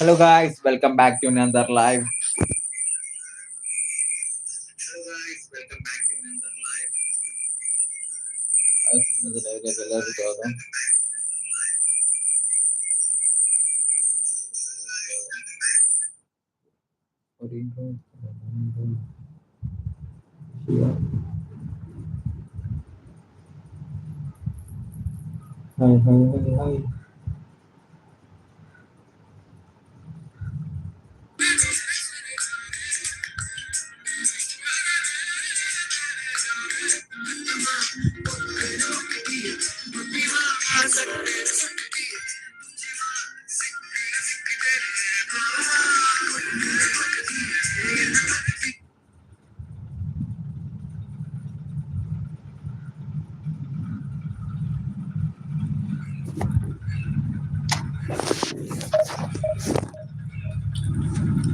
Hello guys, welcome back to another live. Hi.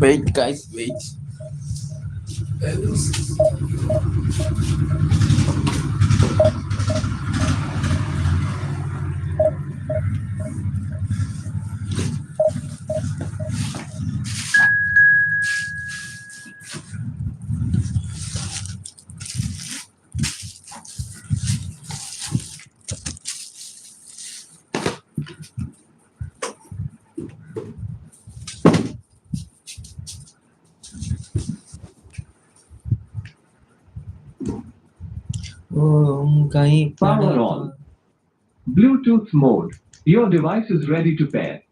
Wait guys, wait. Power on. Bluetooth mode. Your device is ready to pair.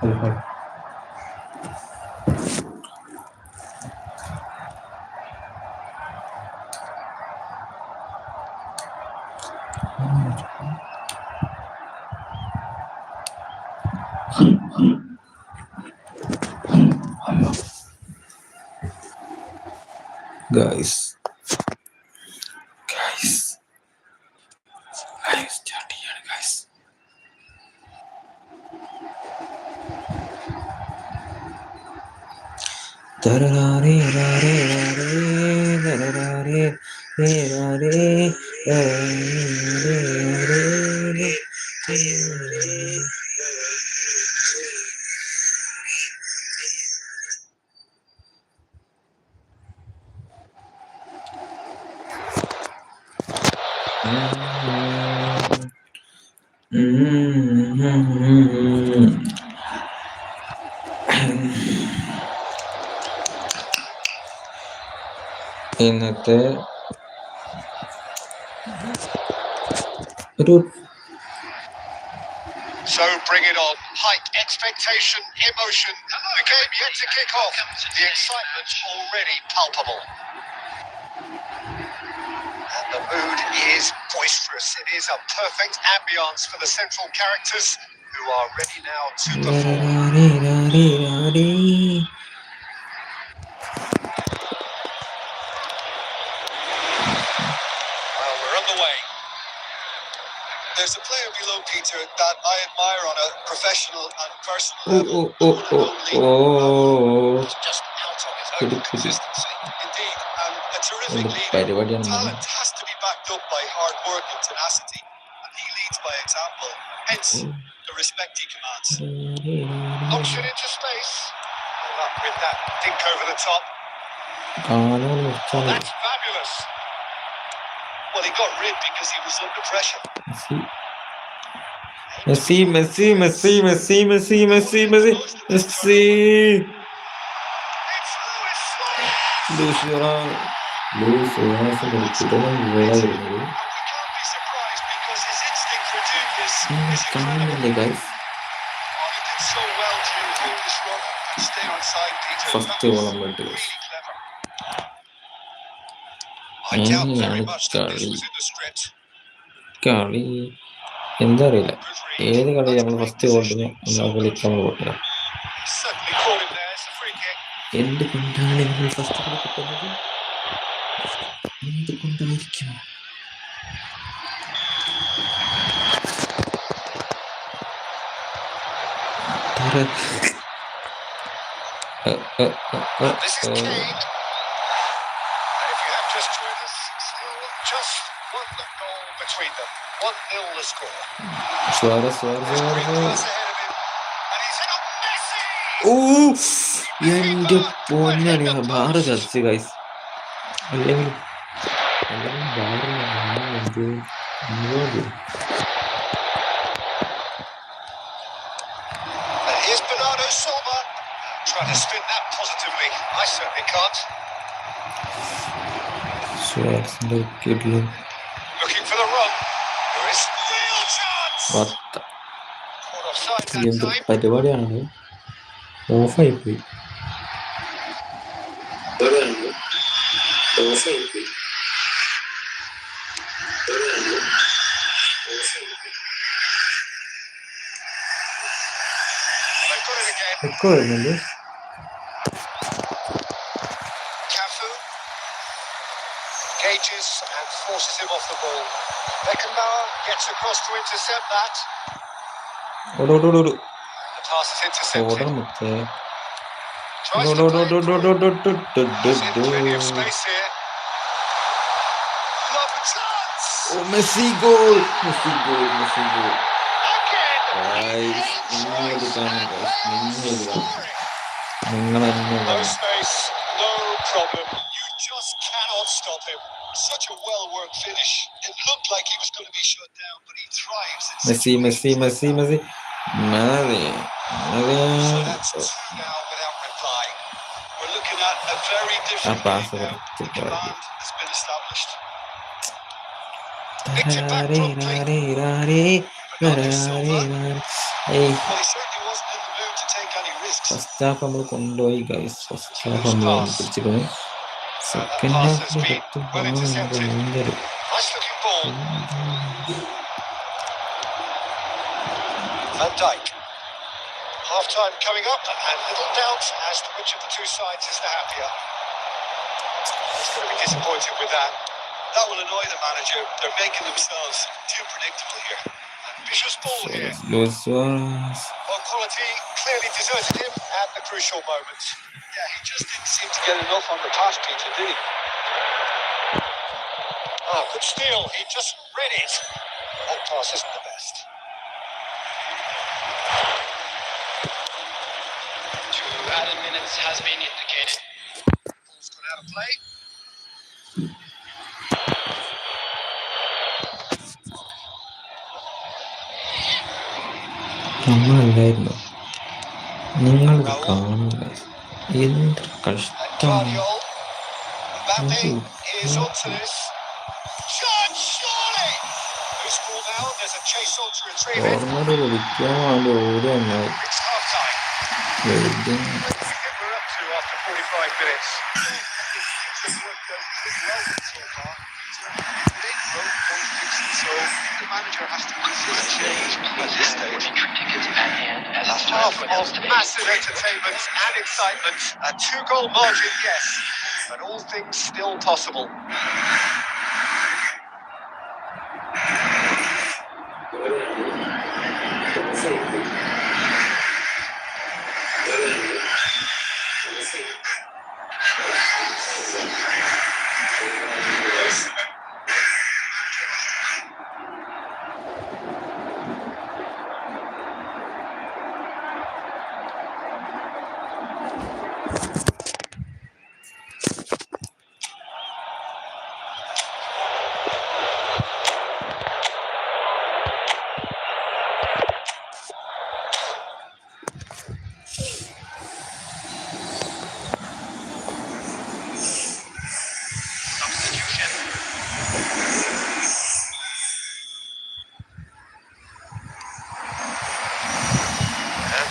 Hi. Guys, start here, guys. ഇന്നത്തെ ഒരു So bring it on. Hype, expectation, emotion. The game yet to kick off. The excitement already palpable. And the mood is boisterous. It is a perfect ambience for the central characters who are ready now to perform. Well, we're underway. There's a player below Peter that I admire on a professional and personal level. Just out on his own consistency. Indeed, and a terrific leader. Talent has to be backed up by hard work and tenacity, and he leads by example. Hence, the respect he commands. Knocks it into space. With that dink over the top. Oh, that's fabulous. Well, he got rid because he was under pressure. Messi. And we can't be surprised because his instinct for doing this is incredible. Guys. Oh, he did so well to hold this run and stay on side, Peter. First That was goal really clever. I doubt very much that this was in the script. Golly. എന്താ അറിയില്ല, Good read. ഏത് കളി That's നമ്മൾ great first position. ഗോളിന് So നമ്മൾ good. കളിക്കാൻ പോകില്ല. Certainly caught him there. It's a free kick. എന്തുകൊണ്ടാണ് നിങ്ങൾ ഫസ്റ്റ് കളി കിട്ടുന്നത്? എന്തുകൊണ്ടായിരിക്കും? And this is Kane. And if you have just joined us, still just one goal between them. 1-0 the score. Suarez. Great pass ahead of him. And he's hit on Messi. എന്റെ പൊന്നടിയാ, bar ചതിച്ച് guys. അല്ലെങ്കിൽ And here's Bernardo Silva. Trying to spin that positively. I certainly can't. Looking for the run. There is real chance. Caught offside that എന്ത് time. പരിപാടിയാണ്, ഓഫായി പോയി. They've got it again. ഒക്കെ വരുന്നുണ്ട്. Cafu engages and forces him off the ball. Beckenbauer gets across to intercept that. ഓടോ The pass is intercepted. മുത്തേ. Tries to play it through. There's plenty of space here. Not a chance. Messi goal. Again. നിങ്ങൾ No space, no problem. You just cannot stop him. Such a well-worked finish. It looked like he was going to be shut down, but he thrives in Messi. So that's two now without reply. We're looking at a very different pass game now. over The to command has been established. Nicked it back promptly. Bernardo Silva. Well, he certainly wasn't in the mood to take any risks. First half നമ്മൾ കൊണ്ടുപോയി guys. First half നമ്മൾ പിടിച്ചിരുന്നു. Second pass has Hafil been well intercepted. Nice looking ball. Van Dijk. Half time coming up, and little doubt as to which of the two sides is the happier. He's going to be disappointed with that. That will annoy the manager. They're making themselves too predictable here. Ambitious ball here. Well, quality clearly deserted him at the crucial moments. Yeah, he just didn't seem to get enough on the pass, Peter, did he? Ah, good steal. He just read it. That pass isn't the best. 2 added minutes has been indicated. Ball's gone out of play. നമ്മളല്ലായിരുന്നു, നിങ്ങളിത് കാണുക. എന്ത് And കഷ്ടമാണ്. Guardiol. Mbappe is onto this. Shot, surely! Loose ball now. There's a chase on to retrieve it. ഓർമ്മ വിളിക്കാൻ വേണ്ടി ഓടുകയാണ്. It's half time. What do you think we're up to after 45 minutes? It seems that work goes pretty well so far. So the manager has to consider change at this stage. Last half of massive entertainment and excitement. A 2-goal margin, yes, but all things still possible.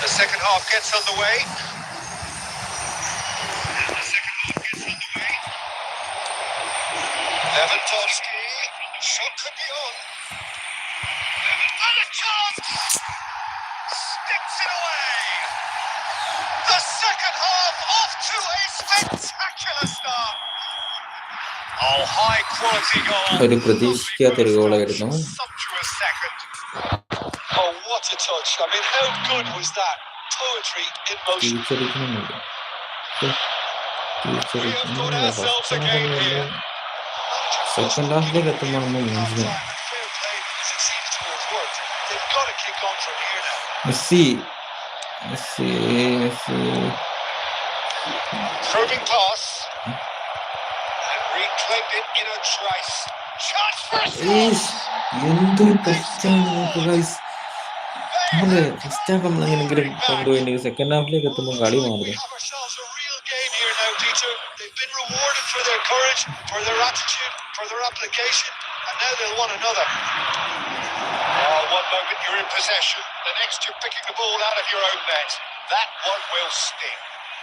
The second half gets underway. Lewandowski. Shot could be on. second half off to a spectacular start. Oh, high quality goal. ഒരു പ്രതീക്ഷിക്കാത്തൊരു ഗോളായിരുന്നു. Sumptuous second. Oh, what a touch. I mean, how good was that? Poetry in motion. We have got ourselves a game here. Second ഹാഫിലേക്ക് എത്തുമ്പോൾ നമ്മൾ മൂഞ്ചിന്. They've got to kick on from here now. Messi Probing pass. And reclaimed it in a trice. Chance for a score. എന്തൊരു പ്രശ്നമാണ് guys. നമ്മള് first half നമ്മളെങ്ങനെങ്കിലും കൊണ്ടുപോയി second ഹാഫിലേക്ക് എത്തുമ്പോൾ കളി മാറും. They've been rewarded for their courage, for their attitude, for their application, and now they'll want another. Oh, one moment you're in possession, the next you're picking the ball out of your own net. That one will sting.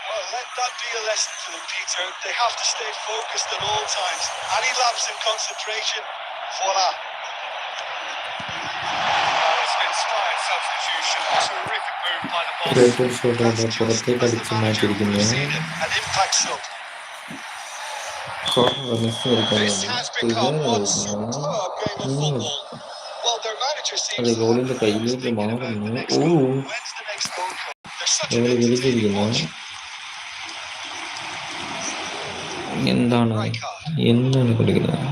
Well, let that be a lesson to them, Peter. They have to stay focused at all times. Any lapse in concentration, voila. Oh, it's an inspired substitution. Terrific move by the boss. An impact sub. This has become one superb game of football. Well, their manager seems to have thinking about the next goal. When's the next goal come? They're such an entertaining watch. എന്താണ് കളിക്കുന്നത്?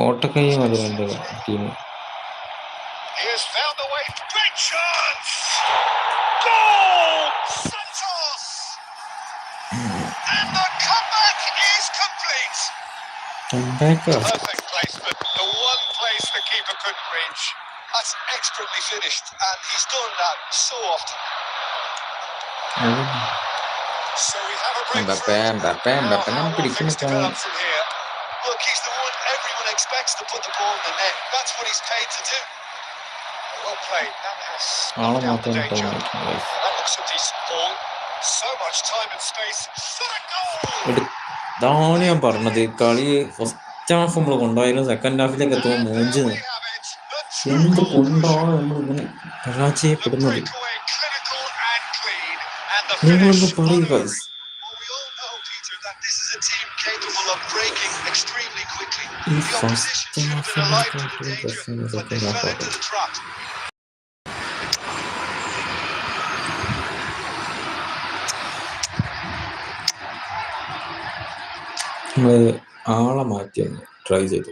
ഓട്ടക്കൈയും അതിലുണ്ട് team. He has found the way. Great chance! Goal! Santos! And the comeback is complete. Perfect placement. The one place the keeper couldn't reach. That's expertly finished, and he's done that so often. So we have a breakthrough. How will things develop from here? Look, he's the one everyone expects to put the ball in the net. That's what he's paid to do. Well played. That has knocked out the danger. That looks a decent ball. So much time and space for a goal. ഇതാണ് ഞാൻ പറഞ്ഞത്. കളി first half നമ്മൾ കൊണ്ടുപോയാലും second ഹാഫിലേക്ക് എത്തുമ്പോൾ മൂഞ്ച് എന്ത് കൊണ്ടാണ് നമ്മളിങ്ങനെ പരാജയപ്പെടുന്നത്? നിങ്ങളൊന്ന് പറയുക. ഈ ഫസ്റ്റ് നമ്മള് ആളെ മാറ്റി ട്രൈ ചെയ്തു.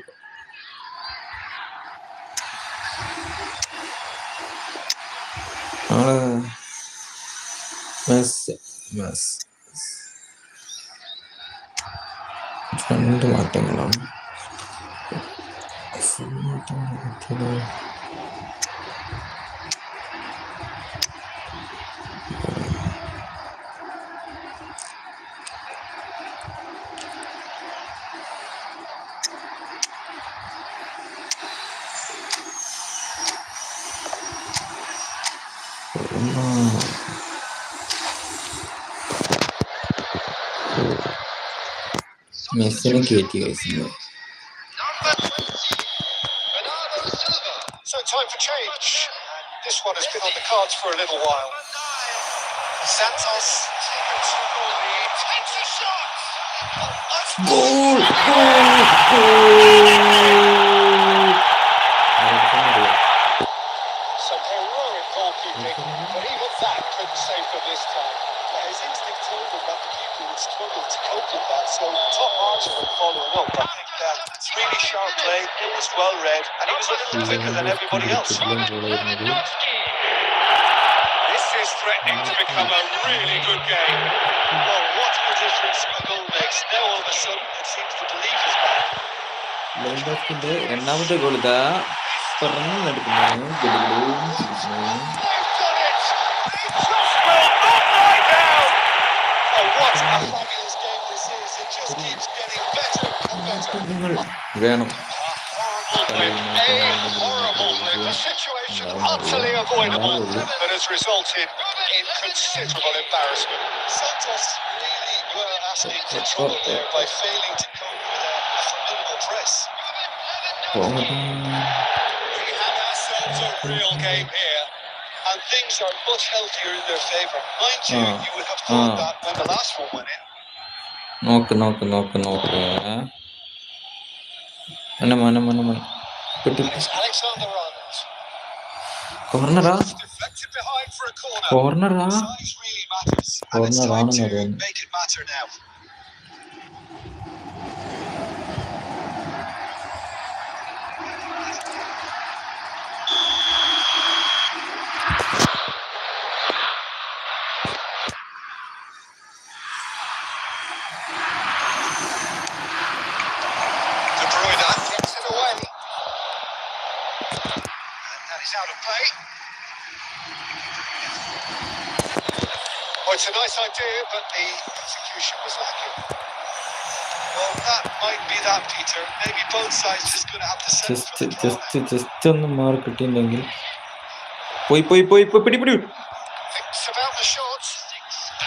ആള് രണ്ട് മാറ്റങ്ങളാണ്. മെസ്സിനെ കയറ്റി കഴിച്ചില്ല. So time for change. This one has been on the cards for a little while. Santos takes a goal lead, takes a shot. Goal! Some heroic goalkeeping, but even that couldn't save them this time. His instinct told him that the keeper would struggle to cope with that, so top marks for following up. I think that's really sharp play, it was well read, and he was a little quicker than everybody else. This is threatening to become a really good game. Well, what a difference a goal makes. Now all of a sudden it seems the belief is back. രണ്ടാമത്തെ goal ഇതാ പറഞ്ഞെടുക്കുന്നു. What a fabulous game this is. It just keeps getting better and better. വേണം. Horrible win. The situation utterly avoidable, but has resulted in considerable embarrassment. Santos really were asking for trouble there by failing to cope with a formidable press. We have ourselves a real game here, and things are much healthier in their favour. Mind you, you would have thought that when the last one went in. നോക്ക് മന And it's Alexander Arnold. കോർണറാ It's deflected behind for a corner. Size really matters, and it's time to make it matter now. De Bruyne gets it away. And that is out of play. Well, it's a nice idea, but the execution was lacking. Well, that might be that, Peter. Maybe both sides just going to have to settle for the draw now. Just ഒന്ന് mark കിട്ടിയിട്ടുണ്ടെങ്കിൽ പോയി പിടി Thinks about the shots.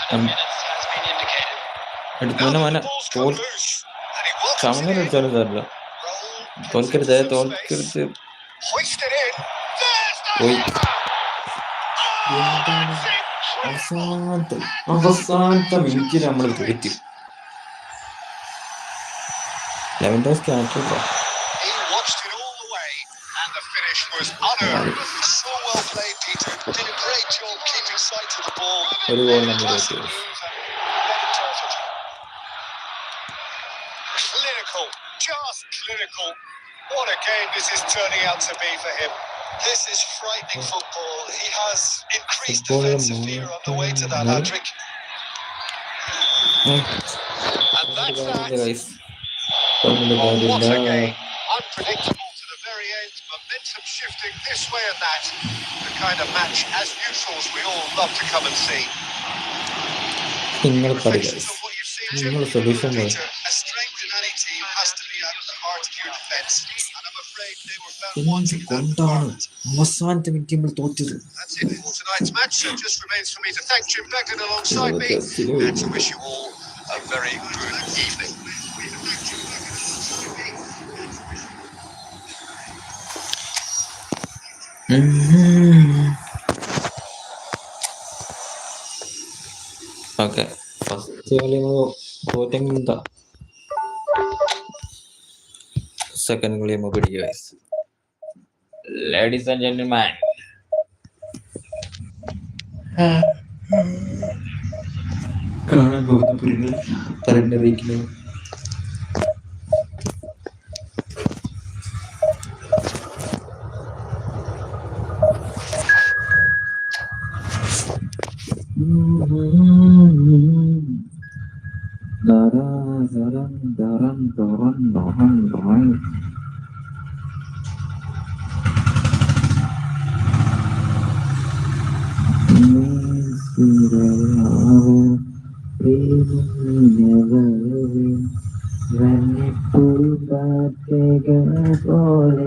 Added minutes has been indicated. Now Mana the ball's come loose. And he welcomes സമനില it in. അടിച്ചാലും സാരില്ല. Raul തോൽക്കരുത് gets into some space. Hoisted in. There's the പോയി. header. Oh, that's incredible. അവസാനത്തെ മിനിറ്റിൽ നമ്മൾ തോറ്റി. Lewandowski ആക്കിട്ടോ. He watched it all the way, and the finish was unearned. So well played, Peter. Did a great job keeping sight of the ball. ഒരു goal നമ്മൾ Classic തോറ്റു. move and led into effort. Clinical, just clinical. What a game this is turning out to be for him. This is frightening football. He has increased defensive fear on the way to that hat-trick. And that's that. What a game. Unpredictable to the very end. Momentum shifting this way and that. The kind of match, as neutrals, we all love to come and see. നിങ്ങൾ Reflections on what you've seen, Jim? നിങ്ങൾ solution പോയി. Peter, a strength in any team has to be out of the heart of your defence. And I'm afraid they were found wanting in that കൊണ്ടാണ് department. അവസാനത്തെ minute നമ്മൾ തോറ്റത്. That's it for tonight's match. So it just remains for me to thank Jim Beckton alongside me and to wish you all a very good evening. Okay, first കളി തോറ്റെങ്കിൽ എന്താ, second കളി നമ്മൾ പിടിക്കുക. Ladies and gentleman, കാണാൻ പോകുന്ന പറഞ്ഞറിയിക്കുന്നു. പോലെ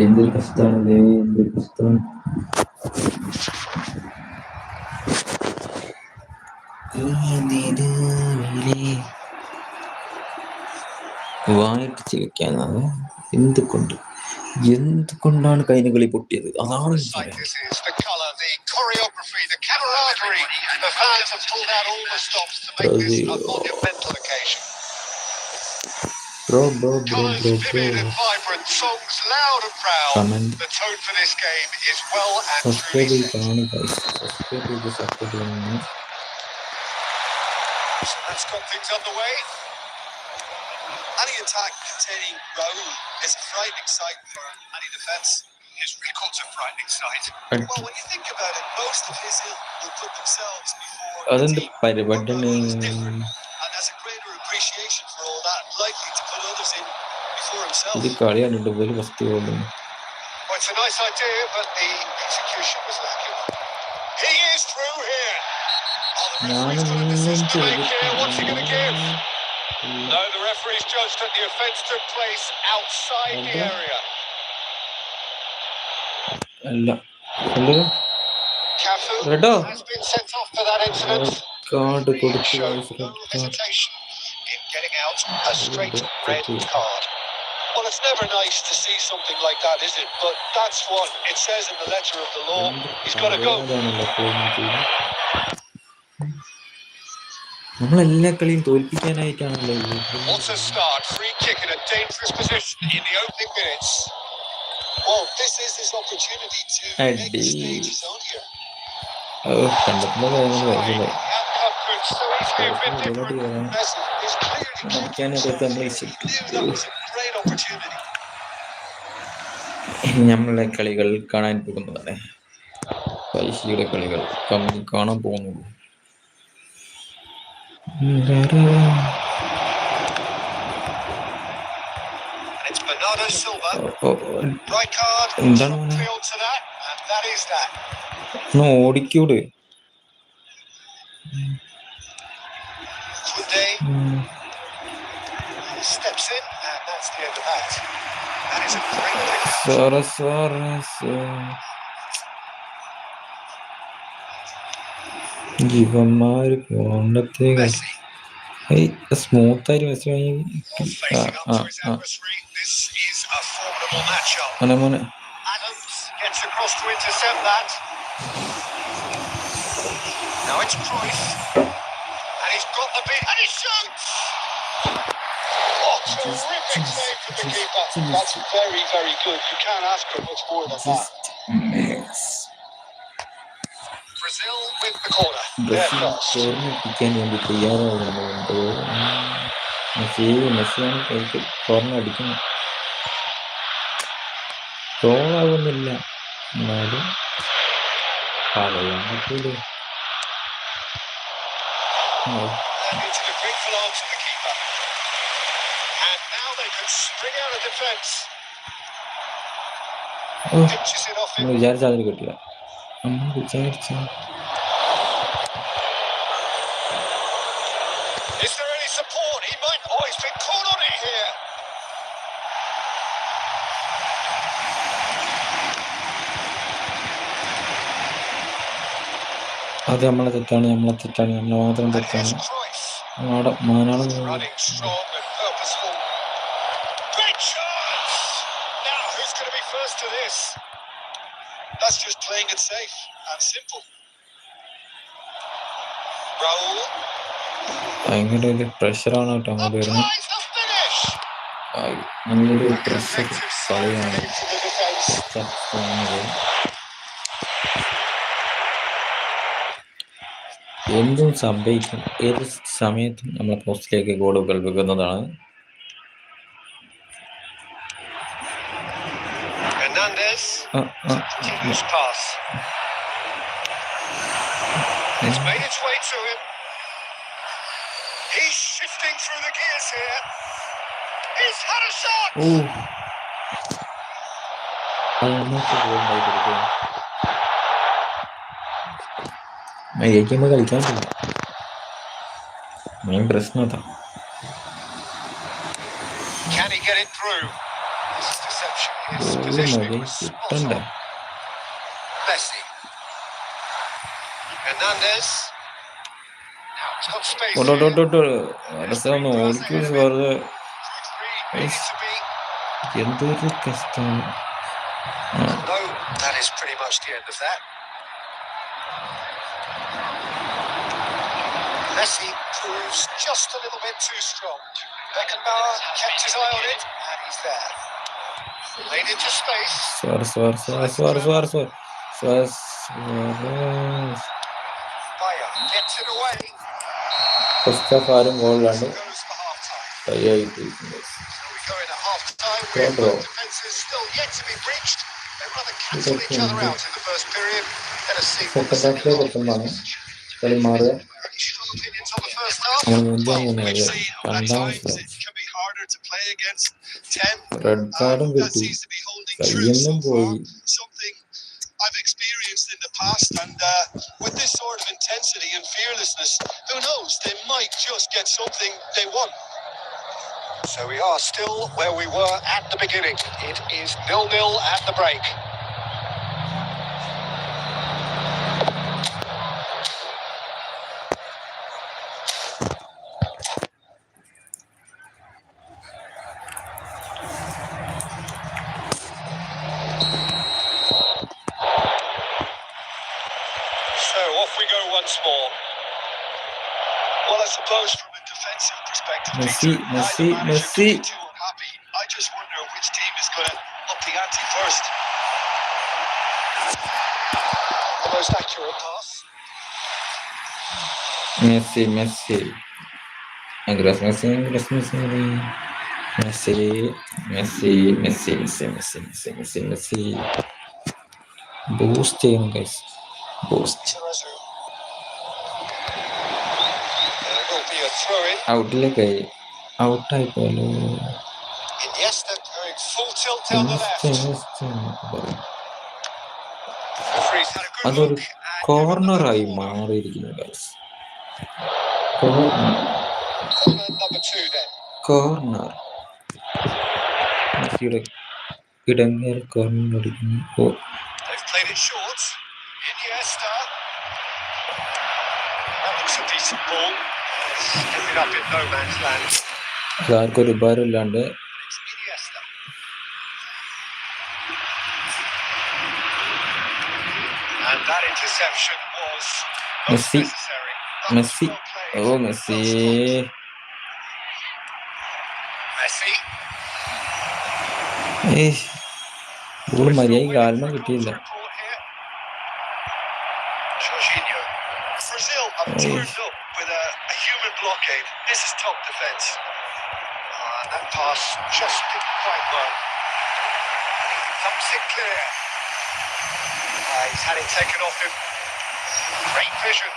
എന്തൊരു കഷ്ടമാണല്ലേ, എന്തൊരു കഷ്ടമാണ്. വായിട്ട് ചിരിക്കാനാണ്. എന്തുകൊണ്ടാണ് കഴിഞ്ഞ കളി പൊട്ടിയത്? അതാണ് Bro. Vibrant songs, loud and proud. Comment. The tone for this game is well and Subscribe truly set. So that's got things underway. Any attack containing Raul is a frightening sight for any defence. His record's a frightening sight. Well, when you think about it, most of his ilk will put themselves before the അതെന്ത് team. പരിപാടിയാണ്? Raul is different and has a greater appreciation for all that, likely to put others in before himself. ഇത് കളി കണ്ടിട്ട് പോലും first goal. Well, it's a nice idea, but the execution was lacking. He is through here. Oh, the referee's got a decision to make here. What's he going to give? No, the referee's judged that the offence took place outside the area. അല്ല Cafu Redo. has been sent off for that incident. Card He കൊടുത്തു. showed no hesitation in getting out a straight red card. Well, it's never nice to see something like that, is it? But that's what it says in the letter of the law. He's got to go. നമ്മളെല്ലാ കളിയും തോൽപ്പിക്കാനായിട്ടാണല്ലോ. What a start. Free kick in a dangerous position in the opening minutes. Well, this is his opportunity to make the stage his own here. കണ്ടപ്പോൾ The outcome could so easily have been different. Messi is clearly that was a great opportunity. നമ്മളെ കളികൾ കാണാൻ പോകുന്നതാണ്. പൈസയുടെ കളികൾ കാണാൻ പോകുന്നു. It's Bernardo Silva. Right card. എന്താണ് Field to that, and that is that. ഓടിക്കൂട്. Tunde steps in, and that's the end of that. That is a great ഇവന്മാര് പോണ്ടത്തെ സ്മൂത്തായിട്ട് Messi facing up to his adversary. This is a formidable matchup. മോനെ Adams gets across to intercept that. Now it's Cruyff, and he's got the beat, and he shoots! Oh, terrific save from the keeper. That's very, very good. You can't ask for much more than that. Brazil with the corner. They're first. കോർണടിക്കാൻ വേണ്ടി തയ്യാറാവുന്നുണ്ട്. മെസ്സിയാണ് കൈക്ക് corner അടിക്കുന്നത്. ഗോളാവുന്നില്ല, എന്നാലും കളയാൻ പറ്റൂലേ. And into the grateful arms of the keeper. And now they can spring out of defence. Pitches it off him. നമ്മൾ വിചാരിച്ച അതിന് കിട്ടില്ല. നമ്മൾ വിചാരിച്ച Is there any support? He might. Oh, he's been caught on it here. അത് നമ്മളെ തെറ്റാണ്, നമ്മളെ മാത്രം And തെറ്റാണ്. here's Cruyff. മാനാളം Running strong and purposeful. Great chance! Now, who's going to be first to this? That's just playing it safe and simple. Raul ഭയങ്കര ഒരു പ്രഷറാണ് കേട്ടോ അങ്ങോട്ട് വരുന്നത്. applies the finish. നല്ലൊരു An പ്രഷർ effective save കളിയാണ്. into the defence. എന്തും സംഭവിക്കും. ഏത് സമയത്തും നമ്മളെ പോസ്റ്റിലേക്ക് ഗോളുകൾ വെക്കുന്നതാണ്. Hernandez. Continuous pass. It's made its way to him. He's shifting through the gears here. He's had a shot. മര്യാദയ്ക്ക് കളിക്കാൻ പറ്റില്ല. മെയിൻ പ്രശ്നം അതാ. Can he get it through? This is deception. His positioning was spot on. Messi. Hernandez. Now he's got space. അരസാന്ന് ഓടിക്കൂ വെറുതെ. Needed to be. എന്തൊരു കഷ്ടമാണ്. No, that is pretty much the end of that. Messi proves just a little bit too strong. Beckenbauer kept his eye on it, and he's there. Made into space. Bayer gets it away. First half ആരും ഗോളിലാണ്. Goes for half-time. കൈയായിട്ട് So we go in at half-time with both defences still yet to be breached. rather cancel each other out in the first period. Let us see what the second second ഹാഫിലേക്ക് half എത്തുമ്പോഴാണ് brings. കളി മാറുക. Any strong opinions on the first half? നമ്മൾ മൂന്നാം Well, മൂന്നേ we've seen at രണ്ടാം times it can be harder to play against 10. Red കാർഡും That കിട്ടി, seems to be holding true കയ്യൊന്നും so far. പോയി. Something I've experienced in the past, and with this sort of intensity and fearlessness, who knows, they might just get something they want. So we are still where we were at the beginning. It is 0-0 at the break. So off we go once more. Well, I suppose from a defensive perspective, Messi, Peter, Messi, neither manager Messi. can be too unhappy. I just wonder which team is going to up the ante first. The most accurate pass. Messi Messi Messi Messi Messi Messi Messi Messi Messi Messi Messi Messi boost ചെയ്യണം guys, boost. There will be a throw-in. ഔട്ടിലേക്കായി, ഔട്ടായി പോയല്ലോ. Iniesta going full tilt down the left. Referee's had a good അതൊരു look and കോർണറായി മാറിയിരിക്കുന്നു guys. corner number 2 then. Corner മെസ്സിയുടെ ഇടങ്ങേൽ corner അടിക്കുന്നു. They've played it short. Iniesta. That looks a decent ball. Ended up in no man's land. ആർക്കൊരു ഉപകാരമില്ലാണ്ട്. It's Iniesta. And that interception was most Messi. necessary. That was Messi, well played. ഓ Messi. Messi. Ball മര്യാദയ്ക്ക് കാലിനും കിട്ടിയില്ല. Jorginho. Brazil have turned up with a human blockade. This is top defence. That pass just didn't quite work. Comes in clear. He's had it taken off him. Great vision.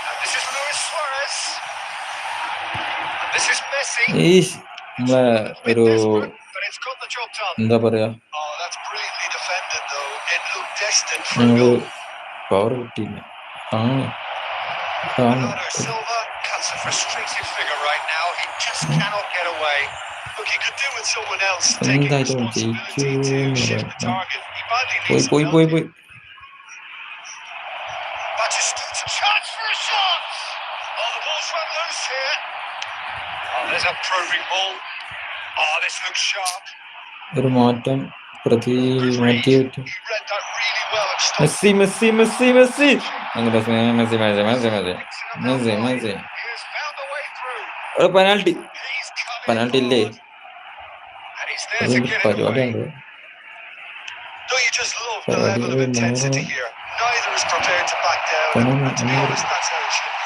And this is Luis Suarez. And this is Messi. നമ്മളെ ഒരു But it's got the job done. എന്താ പറയാ, Oh, that's brilliantly defended though. It looked destined for a നമുക്ക് goal. Power കിട്ടിയില്ല. Bernardo Silva cuts a frustrated figure right now. He just cannot get away. Look, he could do with someone else taking എന്തായാലും responsibility to shift the target. He badly പോയി needs പോയി some പോയി help. പോയി Batistuta, chance for a shot. Oh, the ball's run loose here. Oh, there's a probing ball. Oh, this looks sharp. ഒരു മാറ്റം പ്രതി മാറ്റി പറ്റും. He read that really well and stopped. Messi Messi Messi Messi അങ്ങനെ Messi Messi Messi Messi Messi Messi Messi. He has found a way through. Penalty, He's coming penalty ഇല്ലേ? forward. And he's there to അതൊരു get it away. പരിപാടിയാണ്. Don't you just love the level of intensity here? Neither is prepared to back down. And to be honest, that's how it should be.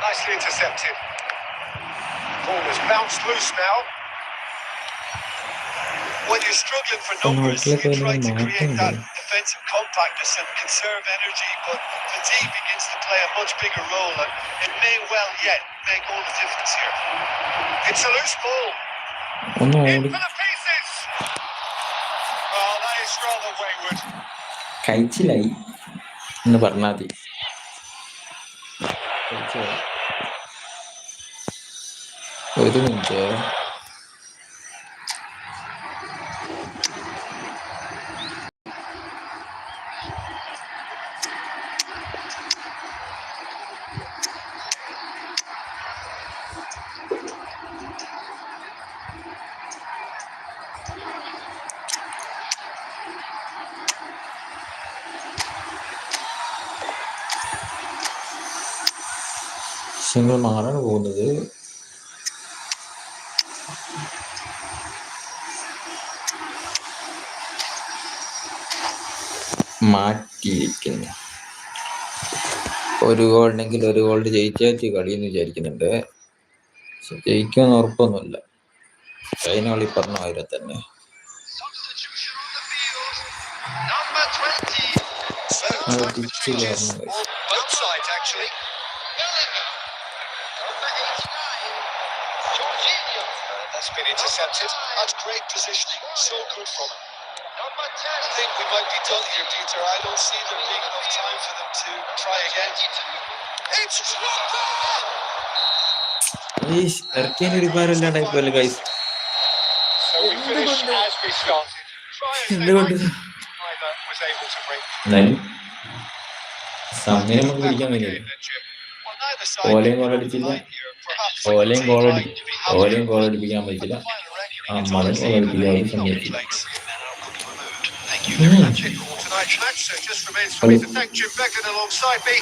Nicely intercepted. Ball has bounced loose now. When you're struggling for numbers, you try to create that defensive compactness and conserve energy, but fatigue begins to play a much bigger role, and it may well yet make all the difference here. It's a loose ball. ഒന്ന് In ഓടി for the pieces. Oh, that is rather wayward. കഴിച്ചില്ലായി എന്ന് പറഞ്ഞാൽ മതി. ഒരു minute. നിങ്ങൾ മാറാണ് പോകുന്നത്. മാറ്റിയിരിക്കുന്നു. ഒരു ഗോളുണ്ടെങ്കിൽ ഒരു ഗോളിൽ ജയിച്ചേച്ച് കളിയെന്ന് വിചാരിക്കുന്നുണ്ട്. പക്ഷെ ജയിക്കുമെന്ന് ഉറപ്പൊന്നുമില്ല. ഫൈനലി പറഞ്ഞ ആയിരം തന്നെ. Substitution on the field. Number 20. So അടിച്ച് changes പറഞ്ഞു. on both sides actually. Number 89. Jorginho. That's been intercepted. That's great positioning. So good from him. Number 10. I think we might be done here, Peter. I don't see there being enough time for them to try again. It's Drogba. ഇറക്കിയതിന് ഒരു ഭാരമില്ലാണ്ടായി പോലെ guys. So we finish as we started. Try as they എന്തുകൊണ്ട് might, neither was able to break. എന്നാലും സമയം നമുക്ക് പിടിക്കാൻ കഴിയില്ല. Well, neither side ഓലയും can ഗോളടിച്ചില്ല, line here. Perhaps ഓലയും how ഗോളടിപ്പിക്കാൻ പറ്റില്ല. മതം ഗോളടിപ്പിക്കാൻ സമ്മതിച്ചില്ല. Thank you very much for tonight's match. So it just remains for me to thank Jim Beckett alongside me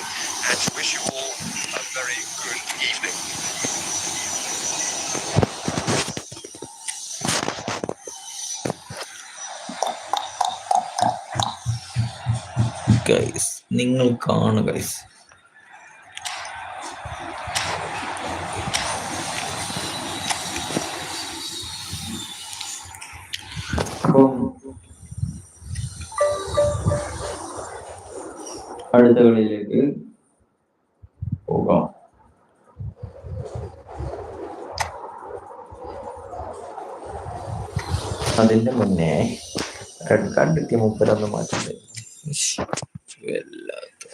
and to wish you all a very good evening. Guys നിങ്ങൾ കാണുക guys. അപ്പം അടുത്ത കളിയിലേക്ക് പോകാം. അതിന്റെ മുന്നേ റെഡ് കാർഡ് കിട്ടിയ 31 മാറ്റുണ്ട്. വല്ലാത്ത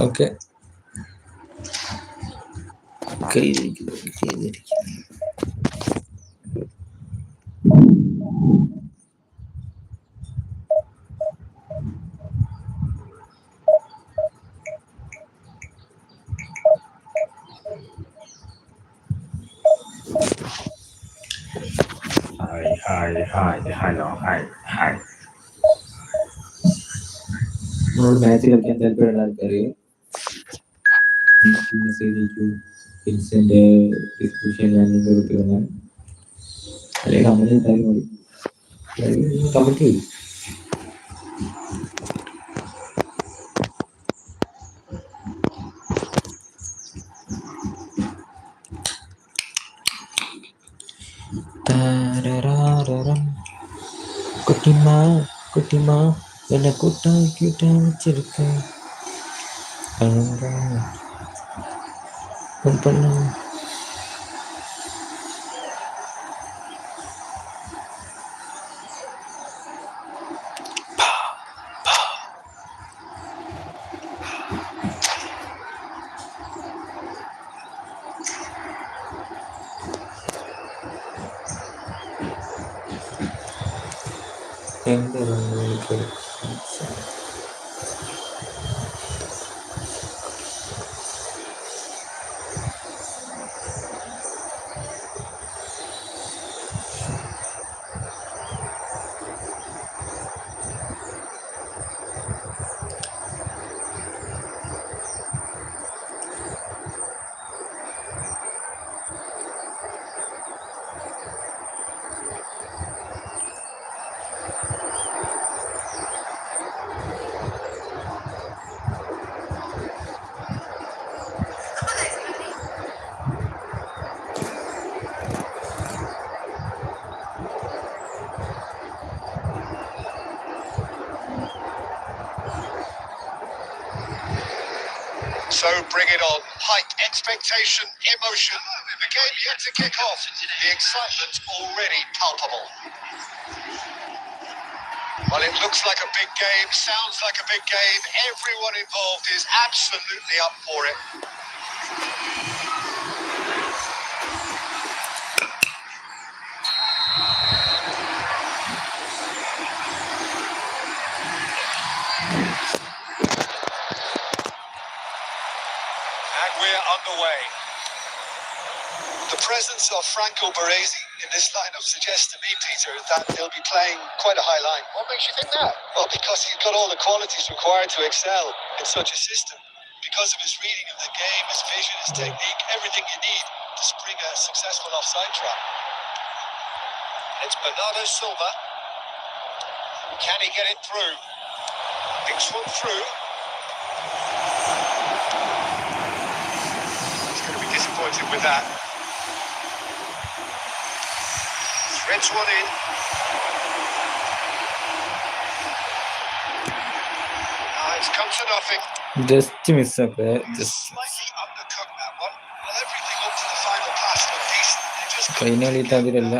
okay. നമ്മളോട് മാച്ച് കളിക്കാൻ താല്പര്യമുള്ള ആൾക്കാർ മെസ്സേജ് അയക്കൂ. ഫിൻസിന്റെ ഡിസ്ക്രിപ്ഷൻ ഞാനിവിടെ കൊടുത്തിരുന്നു. അല്ലെങ്കിൽ കമന്റ് ചെയ്താലും മതി. കമന്റ് ചെയ്യും. കുട്ടിമാ എന്നെ കൂട്ടാക്കിട്ടാ വെച്ചിരിക്ക So bring it on. Hype, expectation, emotion. The game yet to kick off. The excitement already palpable. Well, it looks like a big game, sounds like a big game. Everyone involved is absolutely up for it. And we're underway. The presence of Franco Baresi in this lineup suggests to me, Peter, that they'll be playing quite a high line. What makes you think that? Well, because he's got all the qualities required to excel in such a system. Because of his reading of the game, his vision, his technique, everything you need to spring a successful offside trap. It's Bernardo Silva. Can he get it through? Big swoop through. He's going to be disappointed with that. Threads one in. It's come to nothing. Just മിസ്സൊക്കെ Slightly undercooked that one. Well, everything up to the final pass looked decent. They just കഴിഞ്ഞ കളിയിട്ട് അതിലല്ല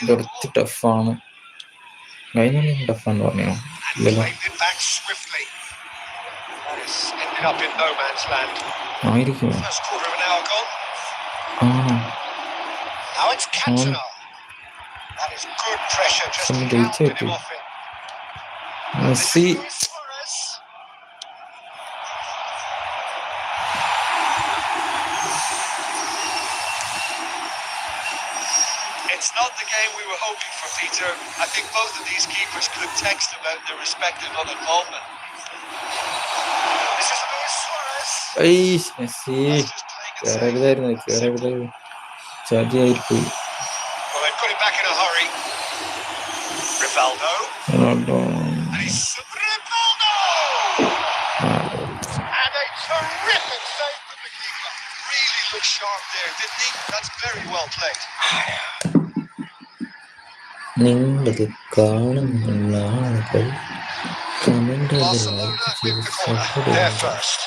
കുറച്ച് ടഫാണ്. കഴിഞ്ഞ കളി ടഫാന്ന് പറഞ്ഞു ഇല്ലല്ലോ. claimed it back swiftly. That has ended up in no man's land. ആയിരിക്കും. First quarter of an hour gone. ആണോ? Now it's Cantona. That is good pressure. Just Some pounded data him too. off it. Messi Suarez. It's not the game we were hoping for, Peter. I think both of these keepers could text about their respective uninvolvement. This is Luis Suarez. Messi That's just playing it safe. കയറരുതായിരുന്നു ചതിയായിരിക്കും. Well, they put it back in a hurry. Rivaldo. Ronaldo And he's Rivaldo! And a terrific save from the keeper. Really looked sharp there, didn't he? That's very well played. നിങ്ങളിത് കാണുന്നുള്ള ആളുകൾ comment Barcelona with the corner. They're first.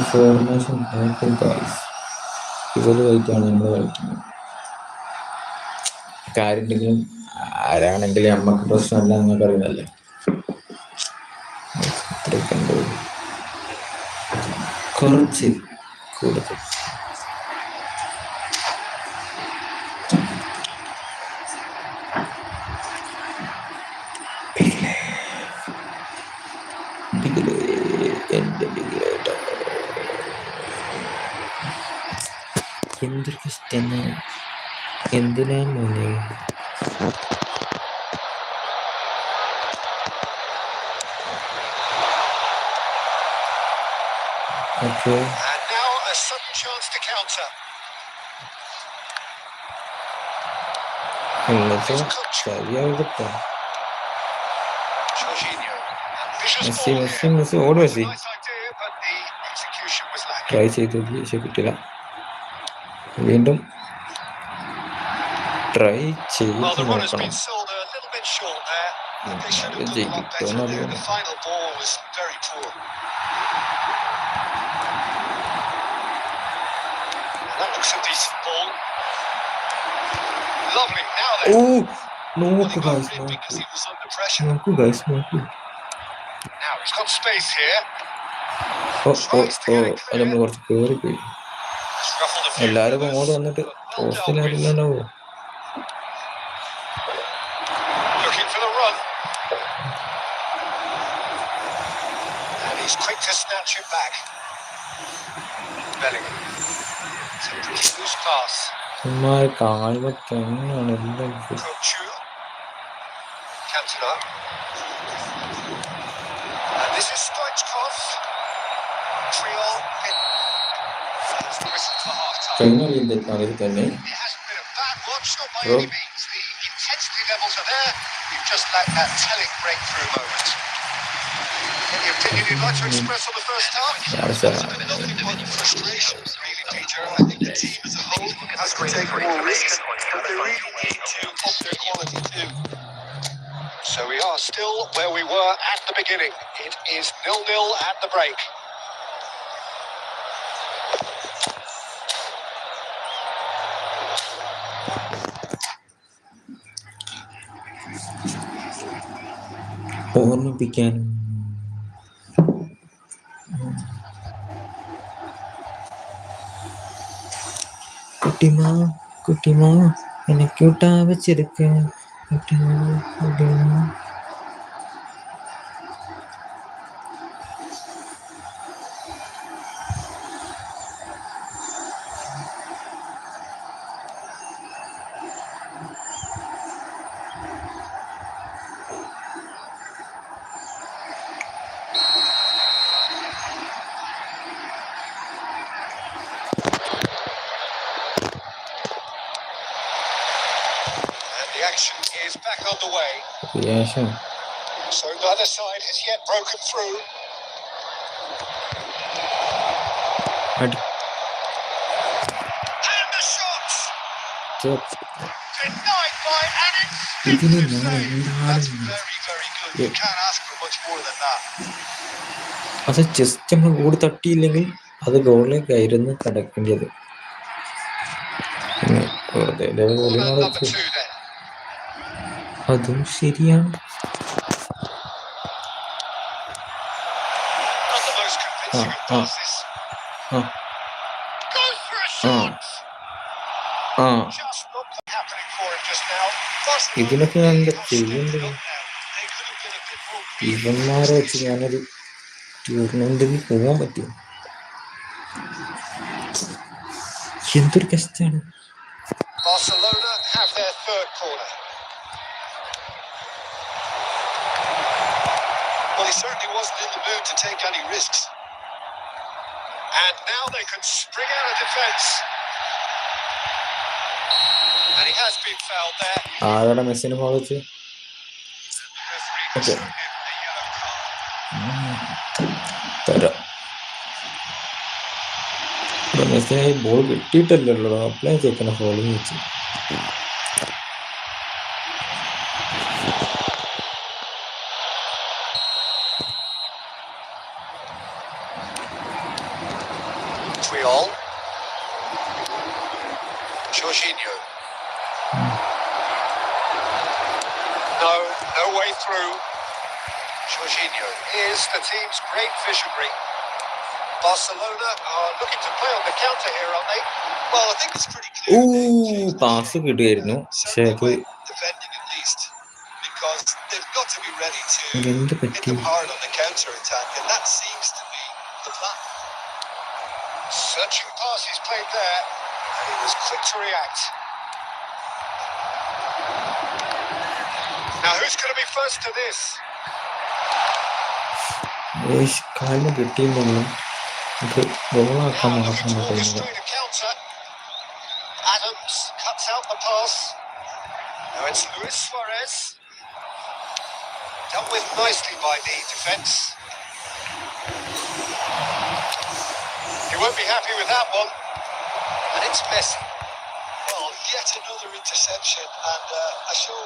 Formation ഇവര് വൈറ്റാണ് നമ്മൾ കളിക്കുന്നത്. കാര്യണ്ടെങ്കിലും ആരാണെങ്കിലും നമ്മക്ക് പ്രശ്നമല്ല, നിങ്ങൾക്ക് അറിയുന്നല്ലേ. കുറച്ച് കൂടുതൽ എന്തൊരു ഇഷ്ടം, എന്തിനാ മോനെ. Okay. And now a sudden chance to counter. ശരിയാവില്ല. Jorginho. Ambitious Messi ball Messi here. Messi ഓട് Messi. Nice idea, but the execution was lacking. Try ചെയ്തു പക്ഷെ കിട്ടില്ല. വീണ്ടും ട്രൈ ചെയ്ത് Well, the run has നോക്കണം. been sold a little bit short there. They should have done a lot better there. The final ball was very poor. That looks a decent ball. Lovely. Now then. Oh Well, നോക്കൂ he got guys, rid because നോക്കൂ he was under pressure. നോക്കൂ guys, നോക്കൂ. Now he's got space here. ഓ ഓ ഓ അത് നമ്മൾ കുറച്ച് കയറിപ്പോയി. He's ruffled a few എല്ലാരും feathers, അങ്ങോട്ട് വന്നിട്ട് but well dealt with. പോസ്റ്റിലാരില്ലാണ്ടാവോ? Looking for the run. And he's quick to snatch it back. Bellingham. It's a pretty loose pass. ഇമ്മാര് കാണുമ്പോ തന്നെയാണ് എല്ലാം. Kochu. Cantona. And this is Stoichkov. Triol. It's the whistle for half-time. കഴിഞ്ഞ കളി അതിൽ തന്നെ It hasn't been a bad watch, not by Rob. any means. The intensity levels are there. You've just lacked that telling breakthrough moment. Any opinion you'd like to express on the first half? Nothing but frustration, really, Peter. I think the team as a whole has to take more risks, but they really need to up their quality too. So we are still where we were at the beginning. It is 0-0 at the break. ഓർമ്മിപ്പിക്കാനും കുട്ടിമാ കുട്ടിമാ എന്നെ ക്യൂട്ടാ വെച്ചെടുക്ക കുട്ടിമാ കുട്ടിമാ. on the way. Reaction So neither side has yet broken through. അടി And the shot! ചെ- Denied by an ഇതിന് instinctive ഞാൻ save. എന്താണ് That's very, very good. You can't ask for much more than that. അത് just നമ്മൾ ഓടി തട്ടിയില്ലെങ്കിൽ അത് ഗോളിലേക്കായിരുന്നു കടക്കേണ്ടത്. പിന്നെ വെറുതെ ഗോളി Corner number വെച്ചു. 2 then. അതും ശരിയാണ്. Not the most convincing of passes. ആ Goes for a ആ shot. ആ Just not happening for him just now. Barcelona ഇതിനൊക്കെ ഞാൻ എന്താ have stepped ചെയ്യേണ്ടത്? up now. They could have been a bit more creative. ഇവന്മാരെ വെച്ച് ഞാനൊരു ടൂർണമെന്റിൽ പോകാൻ പറ്റും. എന്തൊരു കഷ്ടാണ്. Barcelona have their third corner. Well, he certainly wasn't in the mood to take any risks. And now they can spring out of defence. And he has been fouled there. ആരോടെ മെസ്സിന് foul വെച്ച് The referee has Okay. shown him a yellow card. തരാം. മെസ്സിന് ball കിട്ടിയിട്ടല്ലോ, apply ചെക്കണ falling വെച്ച്. Triol. Jorginho. No way through. Jorginho is the team's great visionary. Barcelona are looking to play on the counter here, aren't they? Well, I think it's pretty clear. Pass കിട്ടുമായിരുന്നു, പക്ഷെ അത് Defending at least, because they've got to be ready to എന്ത് hit പറ്റി? them hard on the counter attack, and that seems to be the plan. Searching pass he's played there, and he was quick to react. Now who's going to be first to this? കാലിന് കിട്ടിയിട്ടുണ്ടെങ്കിലും നമുക്ക് ഗോളാക്കാൻ Now മാത്രം looking to കഴിയുക. orchestrate a counter. Adams cuts out the pass. Now it's Luis Suarez. Dealt with nicely by the defence. He won't be happy with that one. And it's Messi. Well, yet another interception and a show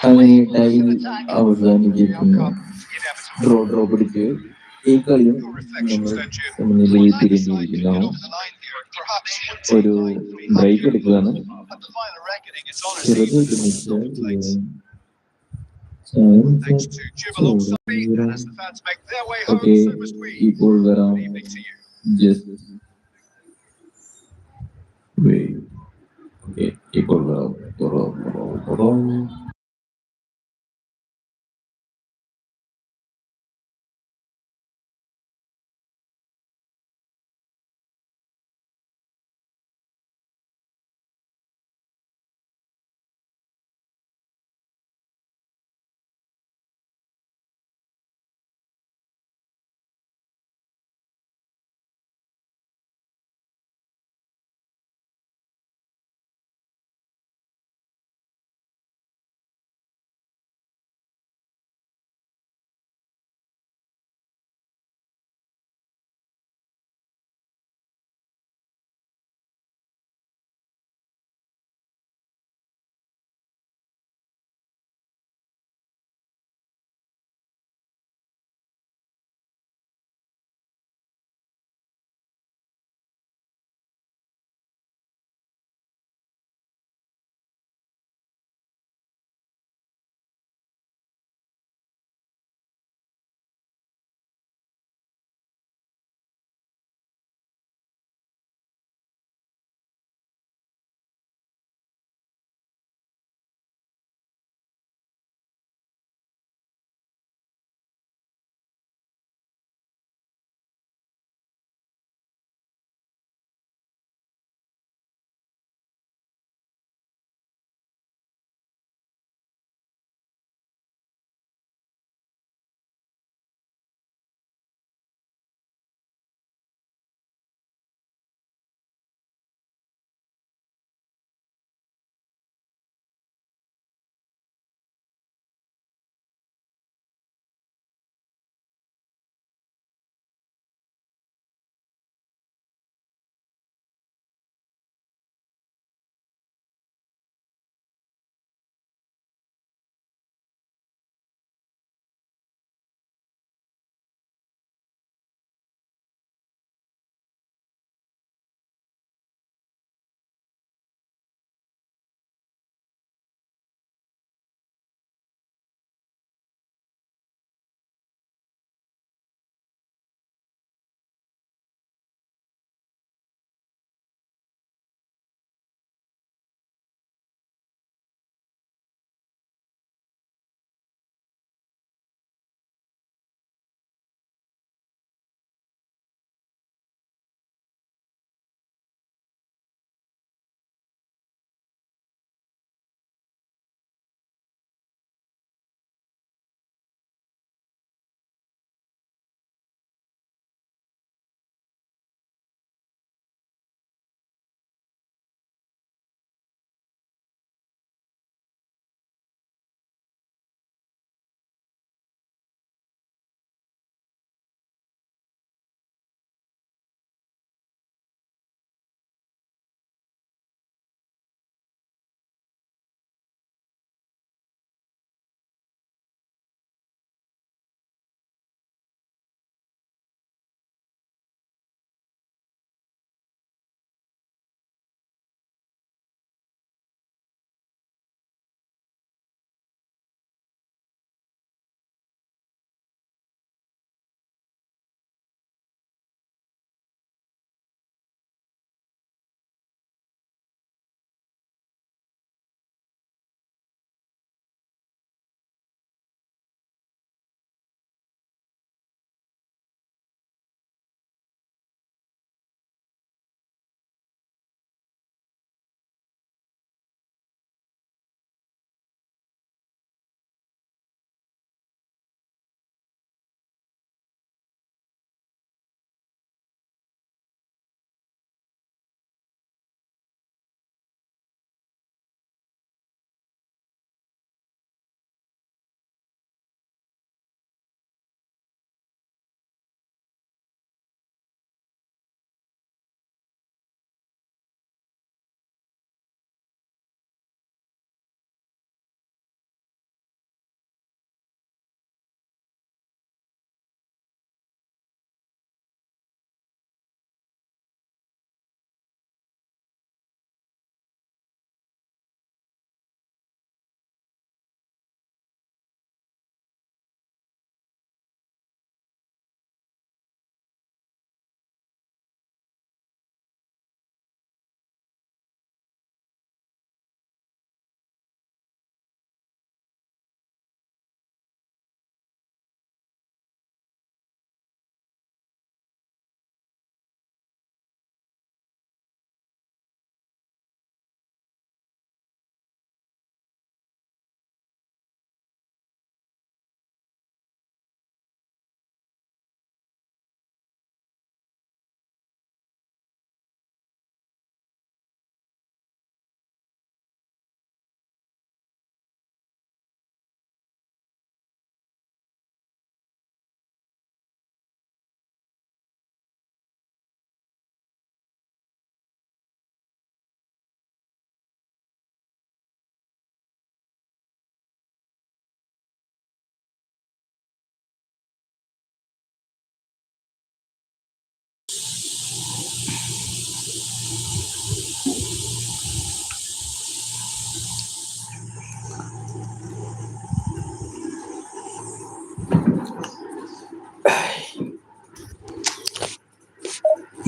അങ്ങനെ time അവസാനിക്കുന്നു. Draw പിടിച്ച് ഈ കളിയും നമ്മൾ സമനിലയിൽ പിരിഞ്ഞിരിക്കുന്നു. ഒരു break എടുക്കുകയാണ്. ചെറുതൊരു okay, ഇപ്പോൾ വരാം. ജസ്റ്റ് ഇപ്പോൾ വരാം.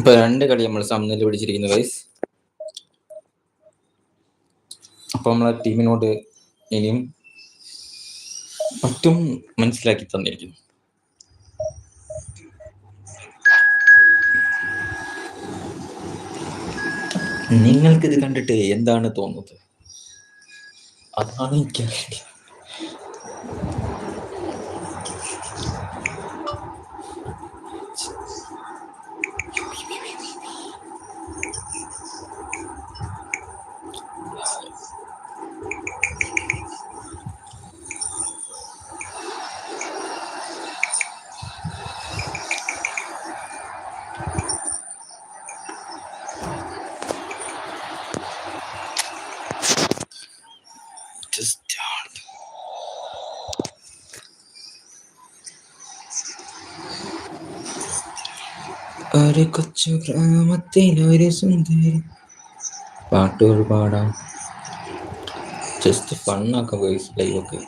ഇപ്പൊ 2 കളി നമ്മൾ സമനില പിടിച്ചിരിക്കുന്നു ഗൈസ്. അപ്പൊ നമ്മളെ ടീമിനോട് ഇനിയും മറ്റും മനസ്സിലാക്കി തന്നിരിക്കുന്നു. നിങ്ങൾക്കിത് കണ്ടിട്ട് എന്താണ് തോന്നുന്നത്? അതാണ് എനിക്കറിയേണ്ടത്. ഒരു കൊച്ചു ഗ്രാമത്തിലൊരു സുന്ദരി പാട്ടുകൾ പാടാം. ജസ്റ്റ് ഫണ്ണാക്കാം ഗൈസ് ലൈവൊക്കെ.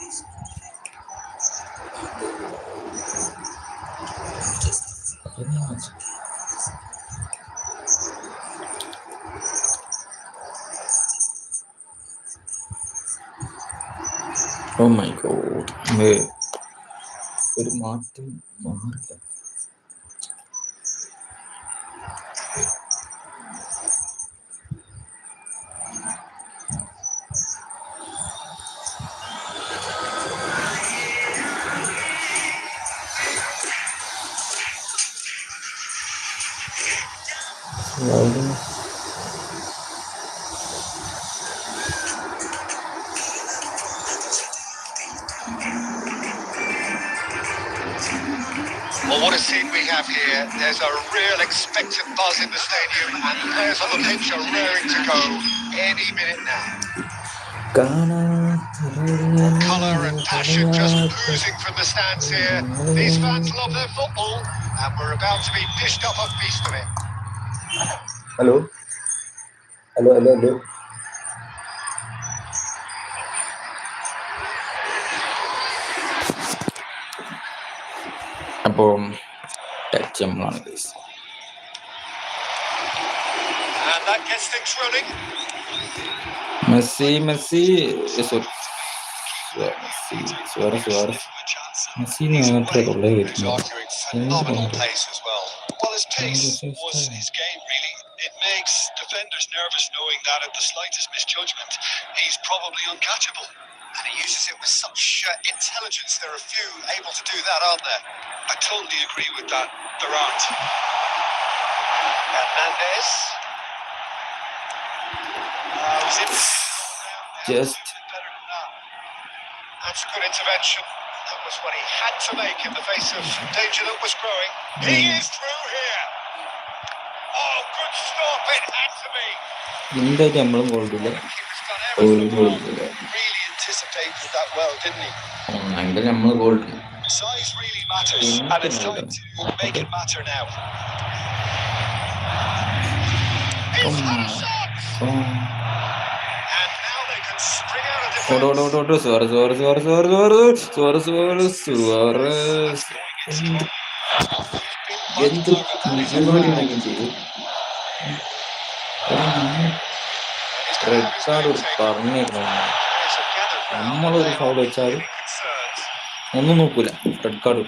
ഓ മൈ ഗോഡ്, ഒരു മാറ്റം മാറില്ല. Well, what a scene we have here. There's a real expectant buzz in the stadium, and the players on the pitch are raring to go any minute now. Colour and passion just oozing from the stands here. These fans love their football, and we're about to be dished up a feast of it. Hello hello hello hello അപ്പോൾ touch നമ്മളാണ് guys. And that gets things running. Messi Messi മാത്രമേ തൊള്ളേ വരുന്നു. Phenomenal pace as well. Well, his pace was his game, really. It makes defenders nervous knowing that at the slightest misjudgment, he's probably uncatchable. And he uses it with such intelligence. There are few able to do that, aren't there? I totally agree with that. There aren't. Hernandez. Just That's good intervention. That was what he had to make in the face of danger that was growing. He is through here. Oh, good stop. It had to be. എന്തായിട്ട് നമ്മളും ഗോൾഡില്ല. Really anticipated that well, didn't he? എങ്കിൽ നമ്മൾ gold. Size really matters, and it's time to make it matter now. He's had a shot. And now they can spring out of defense. എന്ത് പരിപാടിയാണെങ്കിൽ ചെയ്തു. Red card പറഞ്ഞേക്കണം. നമ്മളൊരു foul വെച്ചാൽ ഒന്നും നോക്കൂല, red card.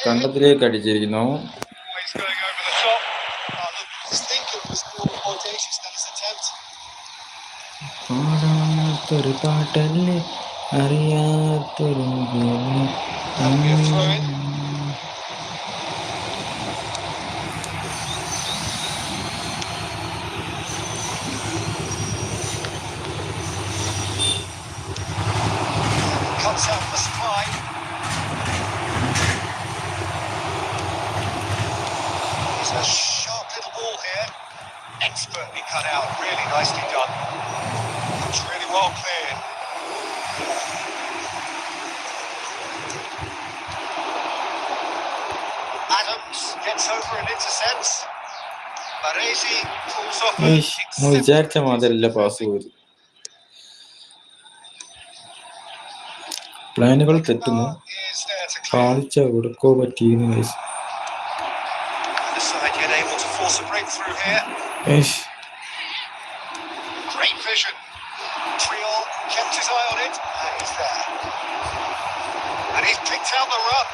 കണ്ടത്തിലേക്ക് അടിച്ചിരിക്കുന്നു. പാടാത്തൊരു പാട്ടല്ലേ അറിയാത്തൊരു cuts out the spine. It's a sharp little ball here. Expertly cut out. Really nicely done. It's really well cleared. And gets over and intercepts. Baresi pulls off an നമ്മൾ വിചാരിച്ച മാതിരില്ല pass പോയി. പ്ലാനുകൾ തെറ്റുന്നു. പാളിച്ച എവിടക്കോ പറ്റിയിരുന്നു guys. The side yet able to force a breakthrough here. Great vision. Triol kept his eye on it, and he's there. And he's picked out the run.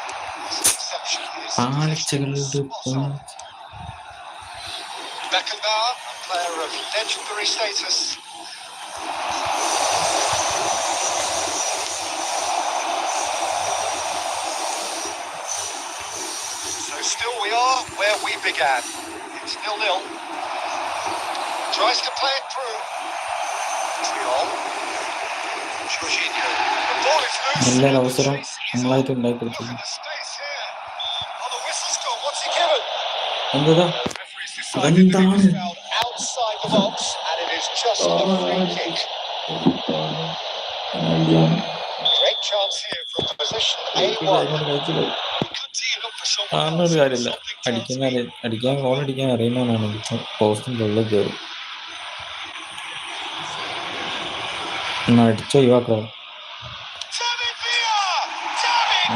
Beckenbauer, a player of legendary status. So still we are where we began. It's 0-0. Tries to play it through. Triol. Jorginho. The ball is loose. നല്ലൊരു അവസരം നമ്മളായിട്ട് ഉണ്ടാക്കി കൊടുത്തു. The space here. Oh, the whistle's gone. What's he given? എന്താ Adenതാണ് outside the box, and it is just a free kick. Great chance here from position A1. Good team up for someone ഒരു കാര്യമില്ല. else. Goal അടിക്കാൻ അറിയുന്നവനാണെങ്കിൽ പോസ്റ്റും വെള്ളം കയറും. അടിച്ച ഒഴിവാക്കാം.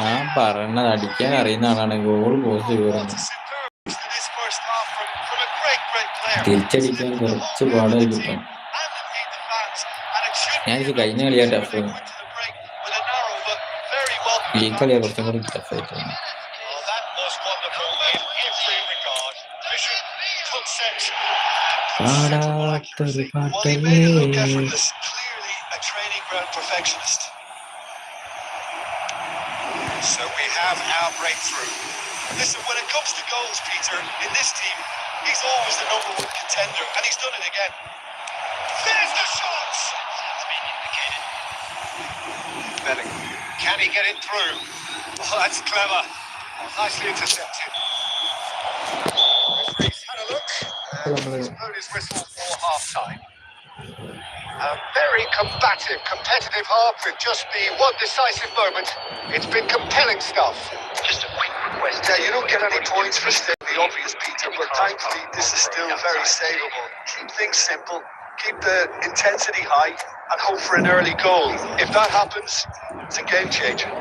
ഞാൻ പറയണത് അടിക്കാൻ അറിയുന്ന ആളാണ് ഗോൾ പോസ്റ്റ് കയറുന്നത്. തിരിച്ചടിക്കാൻ കുറച്ച് പാടായി കിട്ടും. ഞാനിത് കഴിഞ്ഞ കളിയാ ടഫ്. ഈ കളിയാ കുറച്ചും കൂടി ടഫായിട്ട്. പാടാത്തൊരു പാട്ടല്ലേ. So we have our breakthrough. Listen, when it comes to goals, Peter, in this team, he's always the number one contender, and he's done it again. There's the shot! That's been indicated. Bellingham. Can he get it through? Oh, that's clever. Oh, nicely intercepted. Referee's had a look, and he's blown his whistle for half-time. A very combative, competitive half with just the one decisive moment. It's been compelling stuff. Just a quick request. Yeah, you don't get any points for stating the obvious, Peter, but thankfully this is still very savable. Keep things simple, keep the intensity high, and hope for an early goal. If that happens, it's a game changer.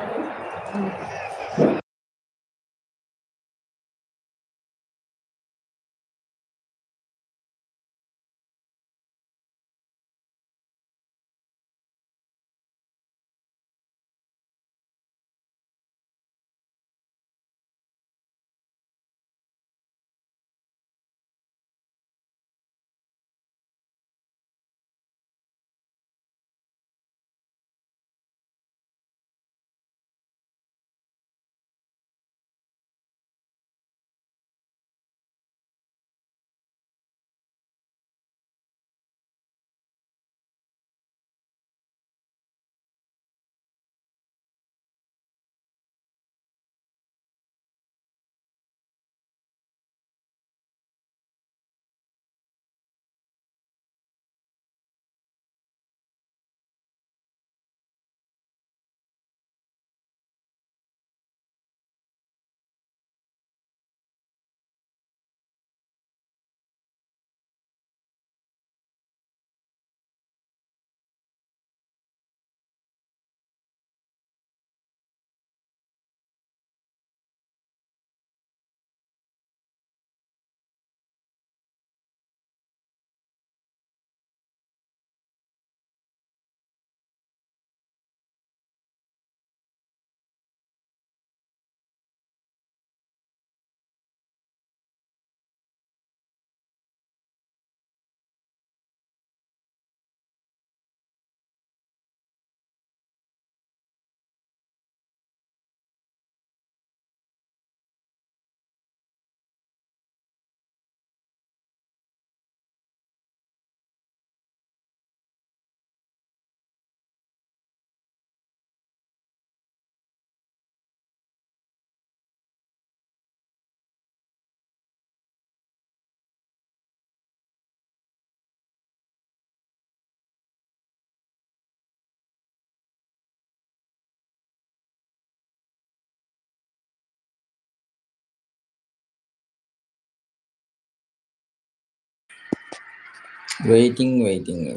Waiting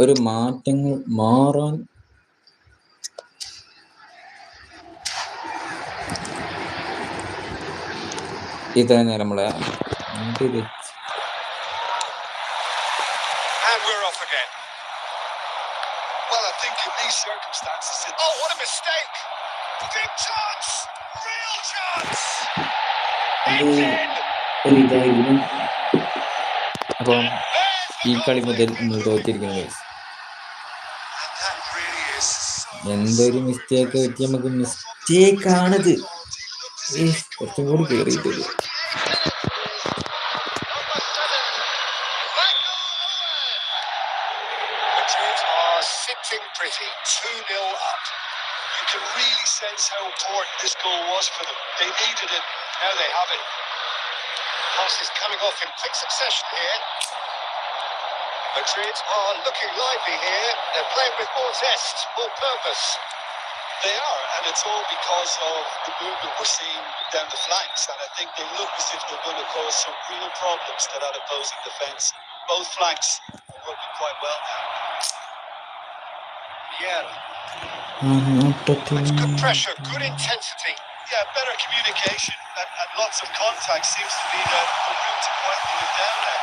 ഒരു മാറ്റങ്ങൾ മാറാൻ ഇത്ര നേരം നമ്മളെ And we're off again. Well, I think in these circumstances... Oh, what a mistake! Big chance! Real chance! ഒരു ഇതായിരുന്നു. അപ്പം ഈ കളി മുതൽ നമ്മൾ തോറ്റിരിക്കുന്നു. എന്തൊരു മിസ്റ്റേക്ക് പറ്റി നമുക്ക് മിസ്റ്റേക്കാണത്. കുറച്ചും കൂടി കയറിയിട്ടില്ല. Sitting pretty, 2-0 up. You can really sense how important this goal was for them. They needed it, now they have it. Passes coming off in quick succession here. Madrid are looking lively here. They're playing with more zest, more purpose. They are, and it's all because of the movement we're seeing down the flanks. And I think they look as if they're going to cause some real problems to that opposing defence. Both flanks are working quite well now. Yeah. It's good pressure, good intensity. Yeah, better communication and lots of contact seems to be the route to quieting it down now.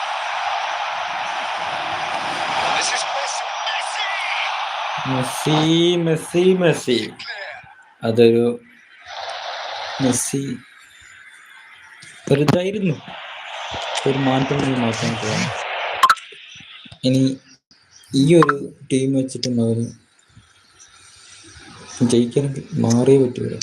This is Messi. അതൊരു Messi വെറുതായിരുന്നു. ഒരു മാറ്റം നോക്കാൻ പോവാണ്. ഇനി ഈ ഒരു team വെച്ചിട്ടും അവർ ജയിക്കണമെങ്കിൽ മാറിയേ പറ്റൂല.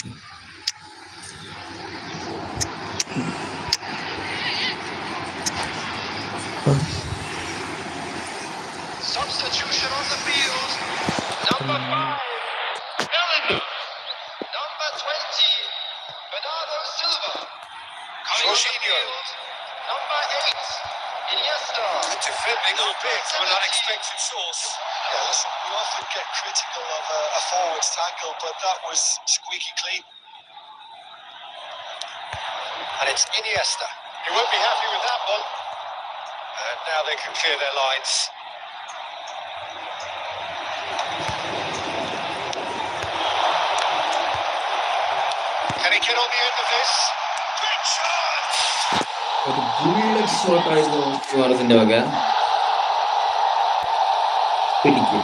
Substitution on the field. Number 5, Bellingham. Number 20, Bernardo Silva. Coming on the field. Number 8, Iniesta. Good defending, albeit from an unexpected source. Yeah, listen, we often get critical of a forward's tackle, but that was squeaky clean. And it's Iniesta. He won't be happy with that one. And now they can clear their lines. Can he get on the end of this? Big chance! ഒരു bullet ഷോട്ടായിരുന്നു സുവാറസിന്റെ വക. പിടിക്കും.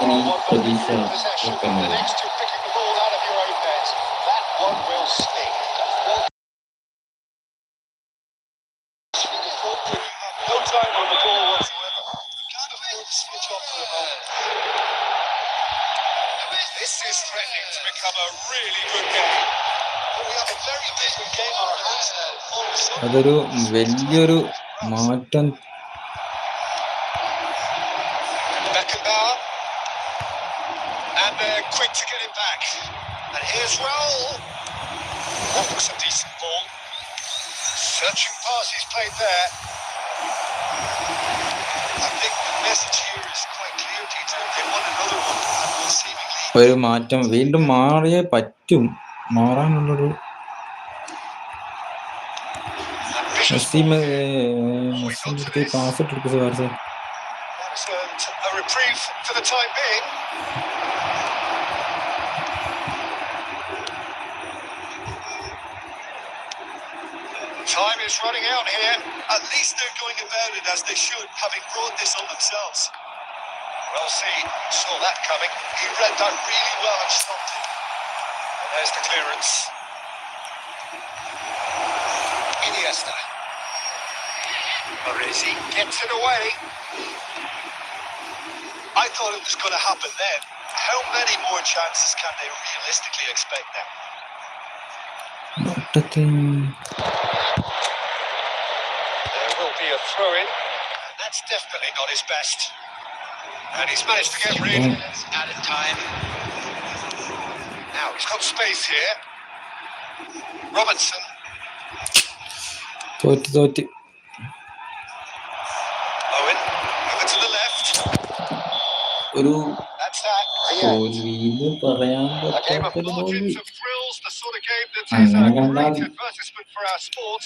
ഇനി പ്രതീക്ഷ The next two picking the ball out of your own net. That one will sting. No time on the ball whatsoever. Can't afford to switch off for a moment. This is threatening to become a really good game. We have a very different game on our hands now. All of a sudden. അതൊരു വലിയൊരു മാറ്റം. Beckenbauer. And they're quick to get him back. And here's Raul. That looks a decent ball. Searching pass he's played there. I think the message here is quite clear, Peter. They want another one and will seemingly... ഒരു മാറ്റം വീണ്ടും മാറിയേ പറ്റും. മാറാനുള്ളൊരു Messi pass ഇട്ടെടുക്കും Suarez. That's a reprieve for the time being. Time is running out here. At least they're going about it as they should, having brought this on themselves. Well, see, saw that coming. He read that really well and stopped it. And there's the clearance. Iniesta. Baresi gets it away. I thought it was going to happen then. How many more chances can they realistically expect now? There will be a throw-in. And that's definitely not his best. And he's managed to get rid Out of time. Now he's got space here. Robinson. തോറ്റ് Owen. Over to the left. ഒരു That's that. തോൽവിന്ന് പറയാൻ A game of പറ്റാത്തൊരു തോൽവി. margins of thrills, the sort of game that is a great advertisement for our sport.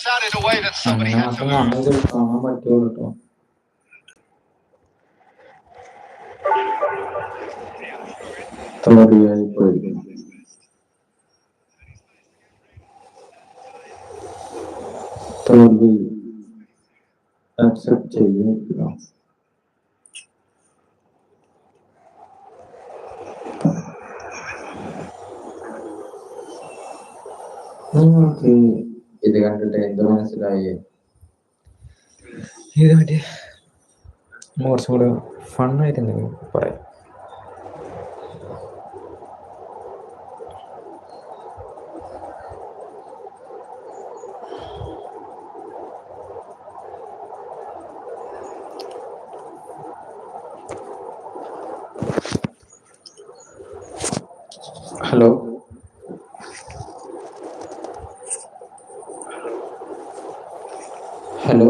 sad in a way that somebody അങ്ങനെ had to മാത്രമേ അങ്ങനെ കാണാൻ പറ്റുള്ളൂ കേട്ടോ. തോൽവിയായി പോയി. തോൽവി അക്സെപ്റ്റ് ചെയ്യുക. നിങ്ങൾക്ക് ഇത് കണ്ടിട്ട് എന്ത് മനസ്സിലായി? ഇത് മറ്റേ കുറച്ചും കൂടെ ഫണ്ണായിട്ട് എന്തെങ്കിലും പറയാം. Hello, hello,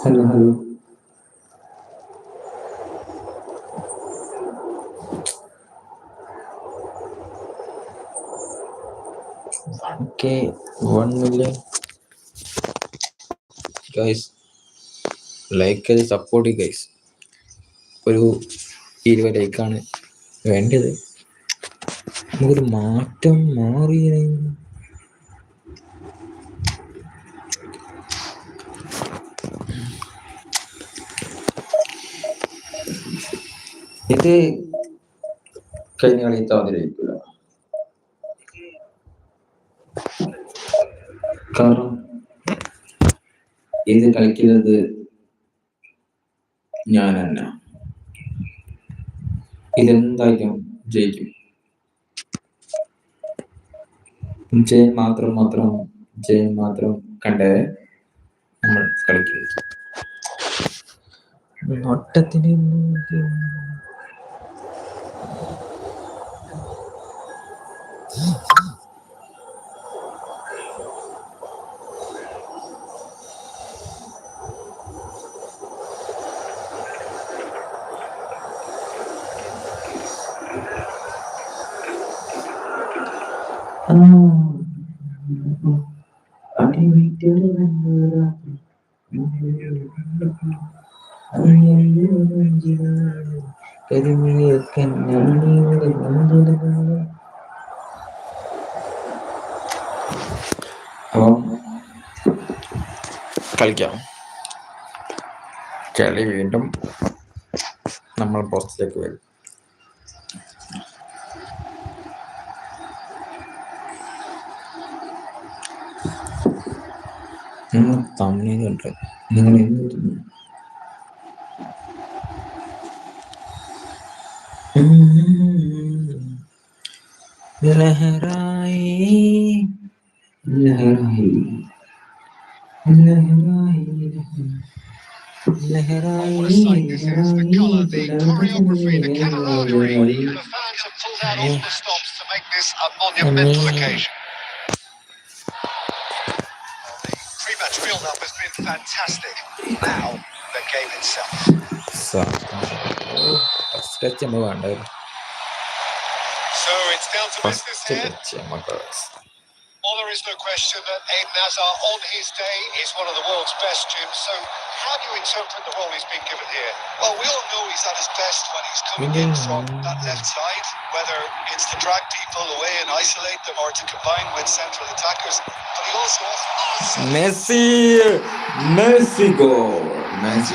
hello, hello. Okay, 1 million guys, like ചെയ്ത് സപ്പോർട്ട് ചെയ്യ് ഗൈസ്. ഒരു 20 ലൈക്കാണ് വേണ്ടത്. നമുക്കൊരു മാറ്റം മാറി. ഇത് കഴിഞ്ഞ കളി താതിരിക്കില്ല, കാരണം ഇത് കളിക്കുന്നത് ഞാൻ തന്നെ. ഇതെന്തായാലും ജയിക്കും. ജയം മാത്രം കണ്ടേ നമ്മൾ കളിക്കുന്നത്. നോട്ടത്തിന് കളിക്കാം. കളി വീണ്ടും നമ്മൾ പോസ്റ്റിലേക്ക് വരും. തമ്മിലുണ്ട്. നിങ്ങൾ എന്ത് ലഹറായി ലഹറായി What a sight this is. The colour, the choreography, the camaraderie. The fans have pulled out all the stops to make this a monumental occasion. The pre-match build-up has been fantastic. Now, the game itself. So it's down to business here. Well, there is no question that Eden Hazard on his day is one of the world's best, Jim. So how do you interpret the role he's been given here? Well, we all know he's at his best when he's coming in from that left side, whether it's to drag people away and isolate them or to combine with central attackers. But he also has... Messi goal. It's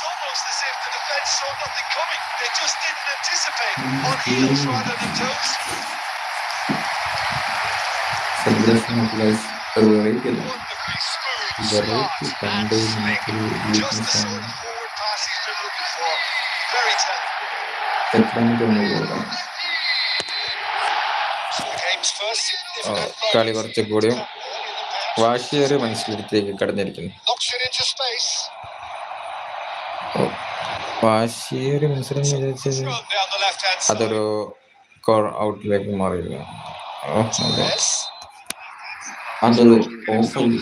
almost as if the defence saw nothing coming. They just didn't anticipate. On heels rather than toes. Celebration of life. Wonderfully smooth, smart and slick. Just the sort of forward pass he's been looking for. Very talented. So the game's first significant കളി കുറച്ചുകൂടി വാശിയേറിയ മത്സരത്തിലേക്ക് കടന്നിരിക്കുന്നു. knocks it into space. വാശിയേറിയ മത്സരം വിചാരിച്ചത് Thrown down the left-hand side. അതൊരു core ഔട്ടിലേക്ക് മാറിയില്ല. അതൊരു ഓഫായി.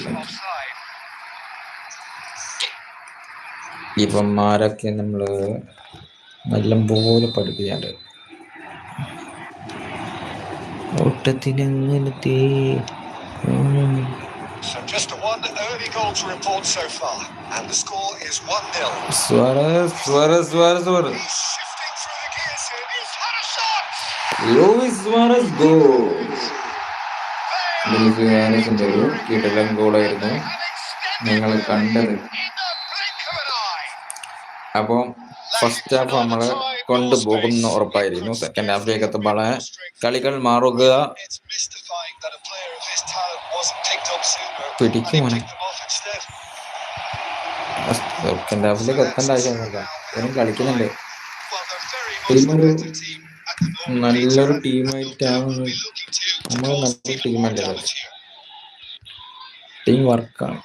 ഇവന്മാരൊക്കെ നമ്മള് നല്ലപോലെ പഠിപ്പിക്കാണ്ട്. ഓട്ടത്തിനങ്ങനത്തെ So just one early goal to report so far, and the score is 1-0. Suarez. He's shifting through the gears here. He's had a shot. Luis Suarez goal. Luis Suarezന്റെ ഒരു കിടിലൻ ഗോളായിരുന്നു ഞങ്ങൾ കണ്ടത്. അപ്പം ഫസ്റ്റ് ഹാഫ് നമ്മള് കൊണ്ടുപോകുന്ന ഉറപ്പായിരുന്നു. സെക്കൻഡ് ഹാഫിലേക്ക് എത്തുമ്പോൾ കളികൾ മാറുക. പിടിക്കുമോനെ സെക്കൻഡ് ഹാഫിലേക്ക് എത്തേണ്ട ആവശ്യമൊന്നുമില്ല. ഇവനും കളിക്കുന്നുണ്ട്. ടീമൊരു നല്ലൊരു ടീമായിട്ടാണ്. നമ്മൾ നല്ലൊരു ടീമല്ലേ, ടീം വർക്കാണ്.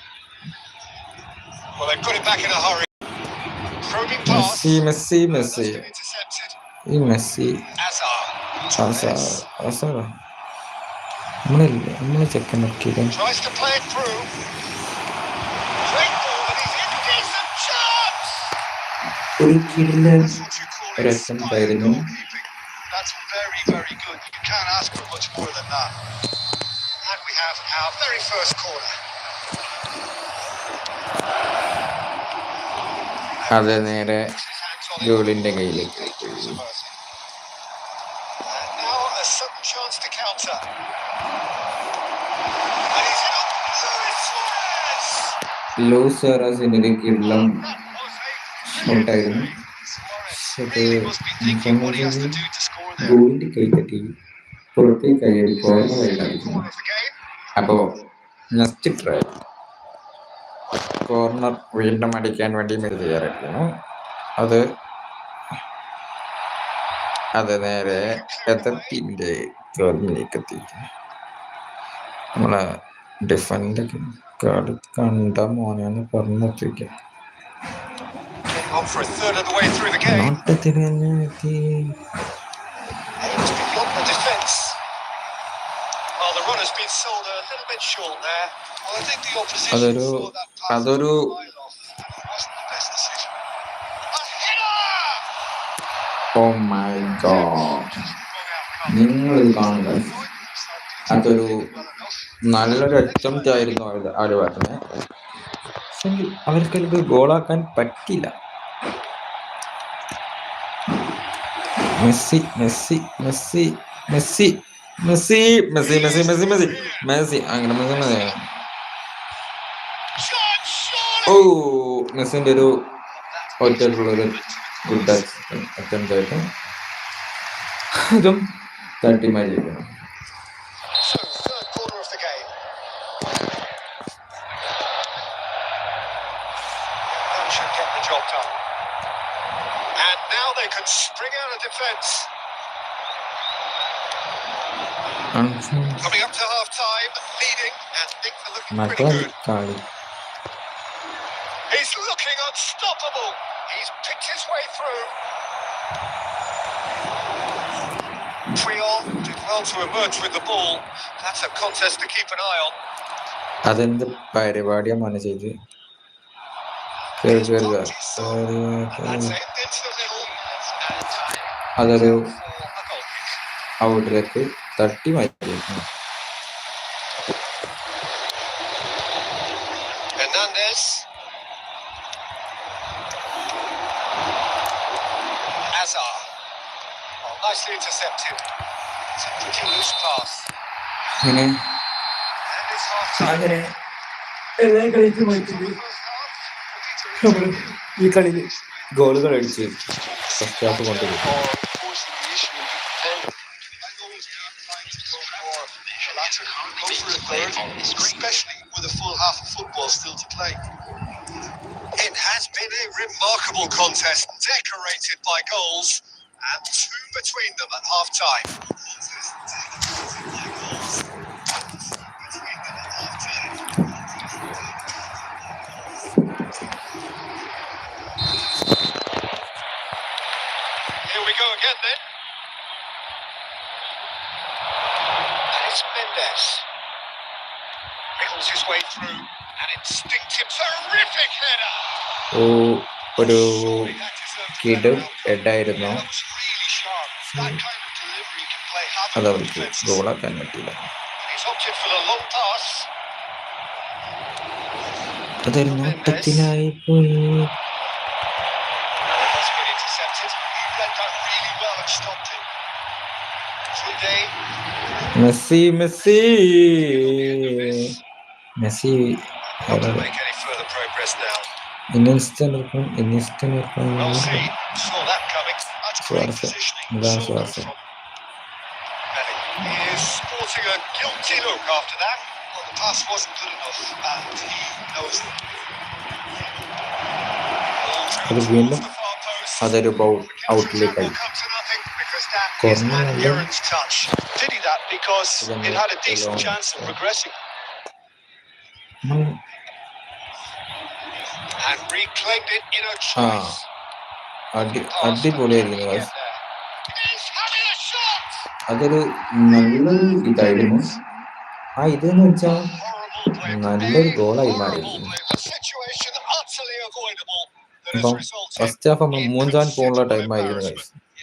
മെസ്സി മെസ്സി മെസ്സി ഈ മെസ്സി നമ്മളെ ചെക്കൻ നോക്കിയത് ഒരു കിടിലൻ ഒരു അറ്റംപ്റ്റ് ആയിരുന്നു. That's very, very good. You can't ask for much more than that. And we have our very first corner. അത് നേരെ ഗോളിന്റെ കയ്യിലേക്ക്. Now a sudden chance to counter. And he's in on Luis സുവാരസിന്റെ ഒരു കിടിലൻ ഷോട്ടായിരുന്നു. ഗോളിന്റെ കൈ തട്ടി പുറത്തേക്ക് കൈയടി കോർണറായിരുന്നു. അപ്പോ നെക്സ്റ്റ് ട്രൈ കോർണർ വീണ്ടും അടിക്കാൻ വേണ്ടി തയ്യാറായിരുന്നു. അത് നേരെ എതിർപ്പിന്റെ കോർണറിലേക്ക് എത്തി. നമ്മളെ ഡിഫൻഡ് കളി കണ്ട മോനാന്ന് പറഞ്ഞെത്തിക്കാം. on for a third of the way through the game. Beyond the defence. Well, the run has been sold a little bit short there. Well, I think the opposition saw that pass mile off, and it wasn't the best decision. A header! Oh my God! നിങ്ങൾ കാണുക, അതൊരു നല്ലൊരു attempt ആയിരുന്നു അവര് പറഞ്ഞത്. പക്ഷെ അവർക്കത് ഗോളാക്കാൻ പറ്റില്ല. Messi Messi Messi Messi Messi Messi Messi Messi Messi Messi അങ്ങനെ മെസ്സി. ഓ മെസ്സിന്റെ ഒരു ഒറ്റക്കുള്ളൊരു ഗുഡ് അറ്റംപ്റ്റ് ആയിട്ട് ഇതും തട്ടിമാരിയിരിക്കണം. Coming up to half time, leading, and things are looking pretty good. He's looking unstoppable. He's picked his way through. Triol did well to emerge with the ball. That's a contest to keep an eye on. അതെന്ത് പരിപാടിയാ മോനെ ചെയ്ത് അതൊരു ഔട്ടിലേക്ക് തട്ടി മാറ്റി. അങ്ങനെ എല്ലാ കളിക്കും മാറ്റി നമ്മള് ഈ കളിയിൽ ഗോളുകൾ അടിച്ച് ഫസ്റ്റ് ഹാഫ് കൊണ്ടുപോയി. Especially with a full half of football still to play. It has been a remarkable contest, decorated by goals, and two between them at half time. Here we go again then. And it's Mendes. Wriggles his way through, an instinctive, terrific header. ഒരു kid ഹെഡായിരുന്നു. That was really sharp. That kind of delivery can play അത് അവർക്ക് ഗോളാക്കാൻ പറ്റില്ല. He's opted for the long pass. അതൊരു നോട്ടത്തിലായി പോയി. That's been intercepted. He read that really well and stopped it. Messi Messi Messi Not going to make any further progress now. ഇനിസ്റ്റൻ എടുക്കണം, ഇനിസ്റ്റൻ എടുക്കണം. Well, see, saw that coming. That's great positioning. So good from Benning. He is sporting a guilty look after that. Well, the pass wasn't good enough, and he knows it. അത് വീണ്ടും അതൊരു bowl ഔട്ടിലേക്കായി. Corner errant touch. Pity that because it had a decent chance of progressing. And reclaimed it in a choice. അടിപൊളിയായിരുന്നു. അതൊരു നല്ലൊരു ഇതായിരുന്നു. ഇതെന്ന് വെച്ചാൽ നല്ലൊരു ഗോളായി മാറിയിരുന്നു. അപ്പം ഫസ്റ്റ് ഹാഫ് നമ്മൾ മൂന്നാൻ പോകുന്ന ടൈമായിരുന്നു.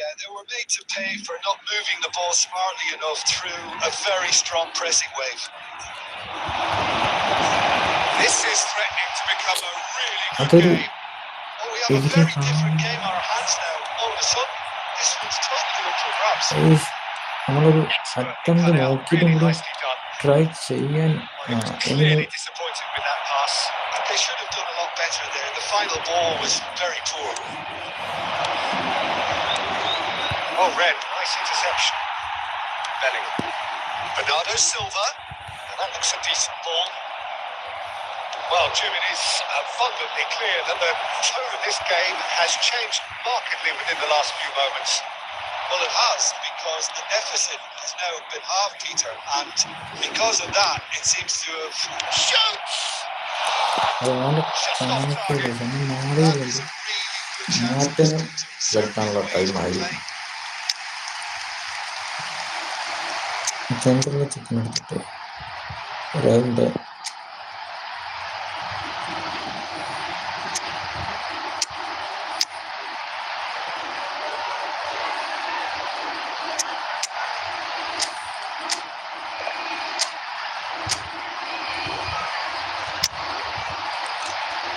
Yeah, they were made to pay for not moving the ball smartly enough through a very strong pressing wave. This is threatening to become a really good game. Oh, we have a very different game on our hands now. All of a sudden, this one's totally up for grabs. നമ്മളൊരു attempt നോക്കിയിട്ടുണ്ട് try ചെയ്യാൻ. Really disappointed with that pass. They should have done a lot better there. The final ball was very poor. Oh, red. Nice interception. Benning. Bernardo Silva. And that looks a decent ball. Well, Jim, it is abundantly clear that the tone of this game has changed markedly within the last few moments. Well, it has, because the deficit has now been halved, Peter, and because of that, it seems to have shoots. സെൻറ്ററിൽ chicken എടുത്തിട്ട് ഒരാളുടെ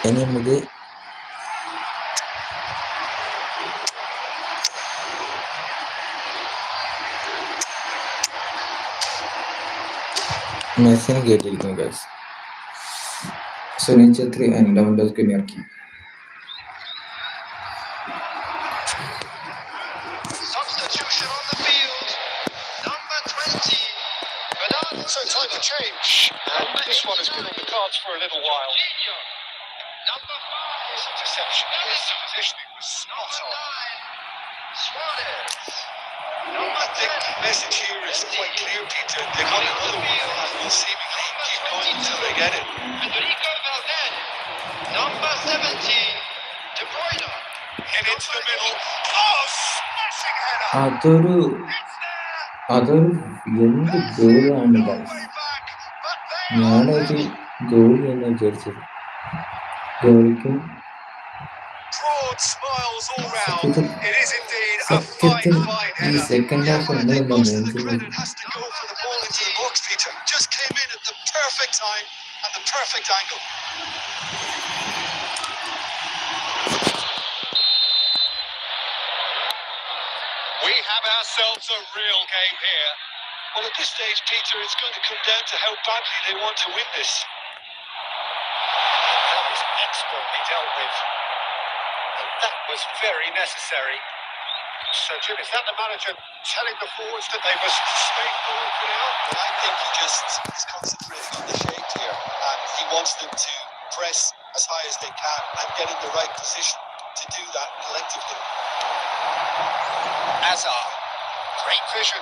ഇനി നമുക്ക് മെസ്സിനെ കേട്ടിരിക്കുന്നു guys. Sunil Chhetri അൻഡോണ്ടോസ്ക്ക് ഇറക്കി. Substitution on the field. Number 20. So time to change. And this one has been on the cards for a little while. Number 5. This interception, his positioning was spot on. Suarez. I think the message here is quite clear, Peter. They want another one and will seemingly keep going until they get it. Federico Valverde. Number 17. De Bruyne. Hit into the middle. Oh, smashing header. അതൊരു എന്ത് ഗോളാണ് guys. ഞാനൊരു goal എന്ന് വിചാരിച്ചത്. ഗോളിക്കും സത്യത്തിൽ ഈ second half നമ്മളെന്താ നോക്കുന്നത്? We have ourselves a real game here. Well, at this stage, Peter, it's going to come down to how badly they want to win this. That was expertly dealt with. And that was very necessary. So, Jim, is that the manager telling the forwards that they must stay forward for now? I think he just is concentrating on the shape here. And he wants them to press as high as they can and get in the right position to do that collectively. Hazard. Great vision.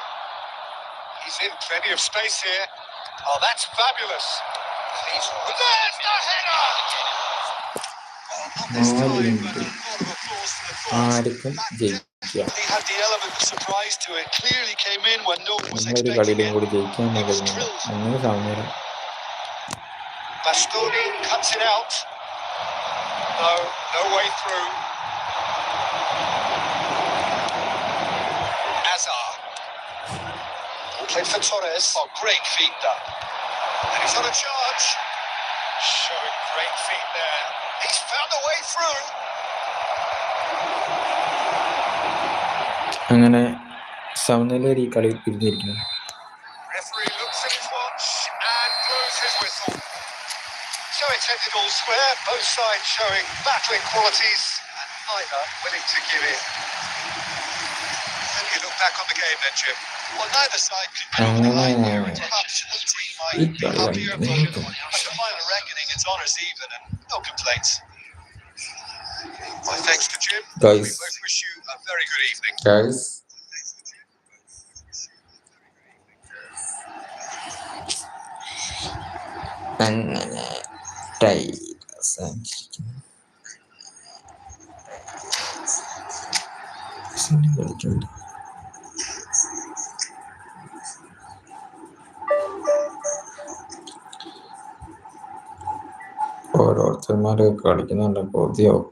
He's in plenty of space here. Oh, that's fabulous. There's the header! ആർക്കും ജയിക്കാം. നമ്മളൊരു കളിയിലും കൂടി ജയിക്കാൻ കഴിയുന്നില്ല. അങ്ങനെ സാമ്യം. Bastoni cuts it out. No way through. Hazard. Played for Torres. Oh, great feet that. And he's on a charge. Showing great feet there. He's found a way through. അങ്ങനെ സമനിലയിൽ ഈ കളി പിരിഞ്ഞിരിക്കുന്നു. Referee looks at his watch and blows his whistle. So it's ended all square, both sides showing battling qualities and neither willing to give in. And you look back on the game then, Jim. Well, neither side can prove the line here, and perhaps the team might be happier, but the final reckoning, it's honours even and no complaints. My thanks to Jim. Guys. We both wish you a very good evening. Guys. അങ്ങനെ കളിക്കുന്നുണ്ട്. ഓരോരുത്തന്മാര് കളിക്കുന്നുണ്ട്, കൊതിയാവും.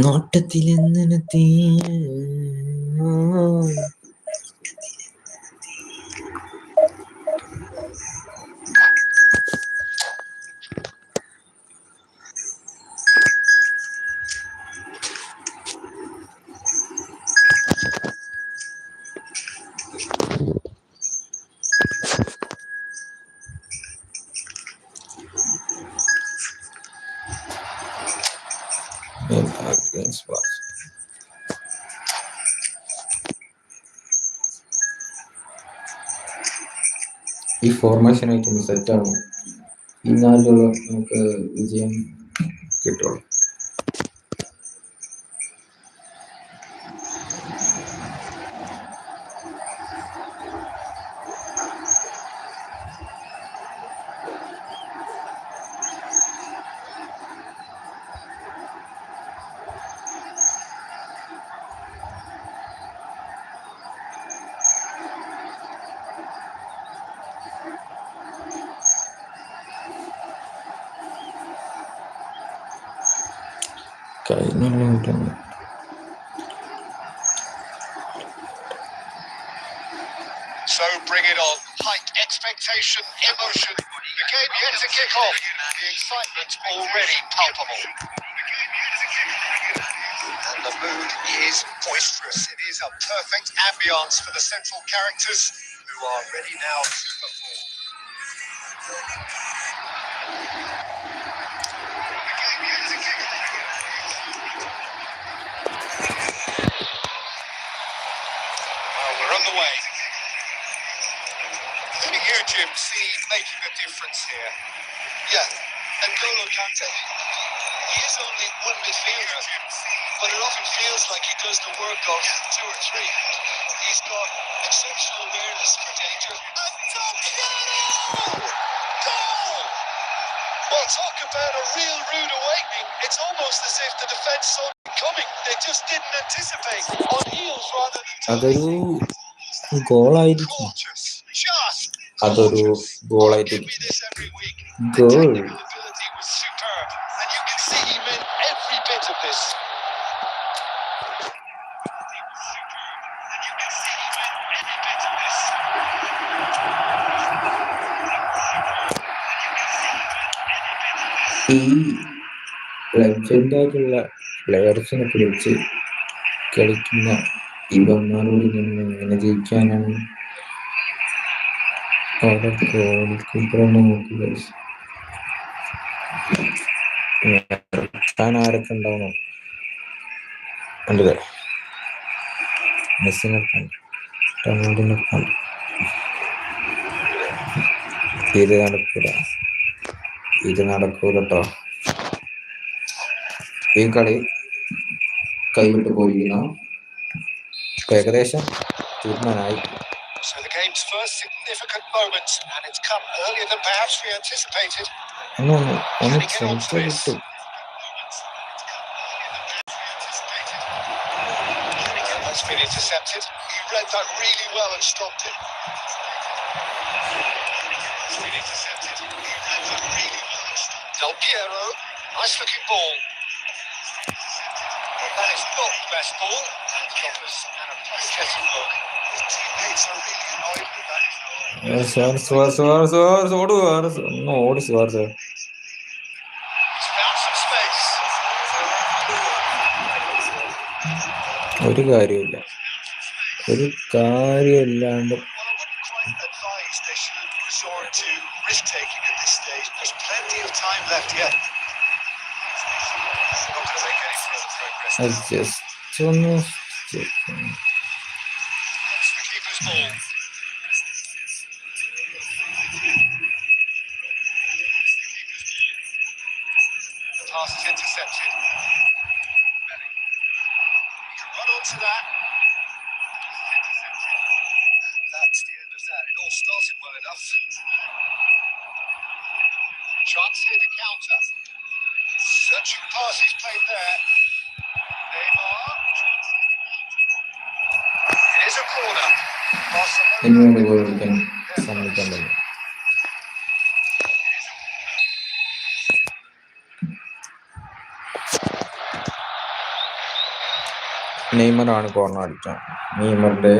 നോട്ടത്തിലെങ്ങനെ തീ ഈ formation ആയിട്ട് സെറ്റാണ്. ഈ നാലിലുള്ള നമുക്ക് വിജയം കിട്ടുള്ളൂ. കഴിഞ്ഞ So bring it on. Height, expectation, emotion. The game yet to kick off. The excitement already palpable. And the mood is boisterous. It is a perfect ambience for the central characters who are ready now to perform. Well, we're on the way. Sitting here, Jim, see making a difference here. Yeah, and N'Golo Kante. He is only one midfielder, but it often feels like he does the work of two or three. He's got exceptional awareness for danger. And Tocciano! Goal! Well, talk about a real rude awakening. It's almost as if the defence saw it coming. They just didn't anticipate. On heels rather than അതൊരു ഗോളായിരിക്കും. അതൊരു ഗോളായിരിക്കും. Goal. ഈ ലെജൻഡായിട്ടുള്ള പ്ലെയേഴ്സിനെ പിടിച്ച് കളിക്കുന്ന ഇവന്മാരോട് നമ്മൾ എങ്ങനെ ജയിക്കാനാണ്? അവിടെ goal കീപ്പറാണ് നോക്കുക. താൻ ആരൊക്കെ ഉണ്ടാവണോ? കണ്ടില്ലേ, മെസ്സിനെ കണ്ടു, റൊണാൾഡോനെ കണ്ടു. ഇത് നടക്കൂല കേട്ടോ. ഈ കളി കൈവിട്ട് പോയിരിക്കുന്നു. ഏകദേശം തീരുമാനമായി. So the game's first significant moment, and it's come earlier than perhaps we anticipated. ഒന്ന് ക്ഷണിച്ചു കിട്ടും. been intercepted. He read that really well and stopped it. It's been intercepted. He read that really well and stopped it. Del Piero, nice looking ball. But that is not the best ball. Droppers and a pass-getting look. His teammates are really annoyed with that. ഓടി സുവാർസ് He's found some space. ഒരു കാര്യമില്ല കാര്യമില്ലാണ്ട് Well, I wouldn't quite advise they should resort to risk-taking at this stage. There's plenty of time left yet. Not going to make any further progress now. Just ഒന്ന് That's the keeper's ball. The pass is intercepted. Belling. He can run onto that. Intercepted. And that's the end of that. It all started well enough. Chance here to counter. Searching pass is played there. Neymar. It is a corner. എന്നോട് ഗോളിക്കാൻ സമ്മതിക്കാൻ പറ്റും. നെയ്മറാണ് corner അടിക്കാൻ. നെയ്മറിന്റെ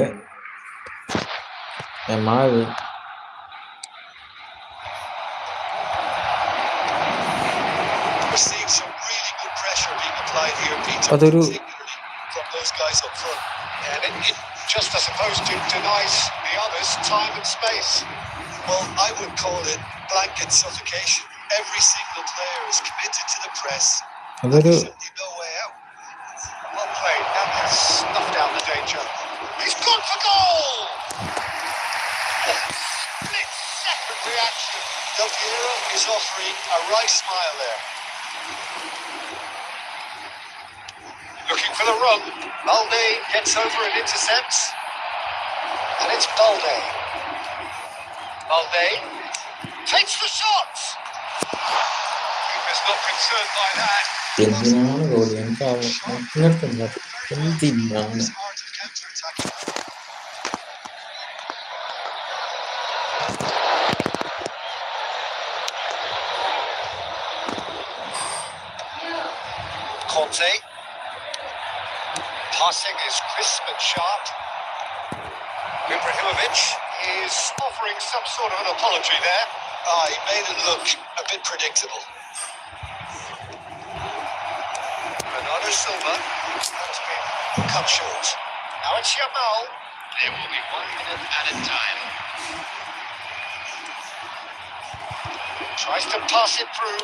എമാവ് അതൊരു from those guys up front, and it just, I suppose, denies the others time and space. Well, I would call it blanket suffocation. Every single player is committed to the press. അതൊരു There's simply no way out. Well played. That has snuffed out the danger. He's gone for goal. Split-second reaction. Del Piero is offering a right smile there. Looking for the run. Balde gets over and intercepts. And it's Balde. Balde takes the shot. Keeper's not concerned by that. എന്തിനാണ് goalie എനിക്ക് എന്തിനാണ് His art of counter-attacking. Conte. Passing is crisp and sharp. Ibrahimovic is offering some sort of an apology there. He made it look a bit predictable. Bernardo Silva has been cut short. Now it's Yamal. There will be 1 minute added time. Tries to pass it through.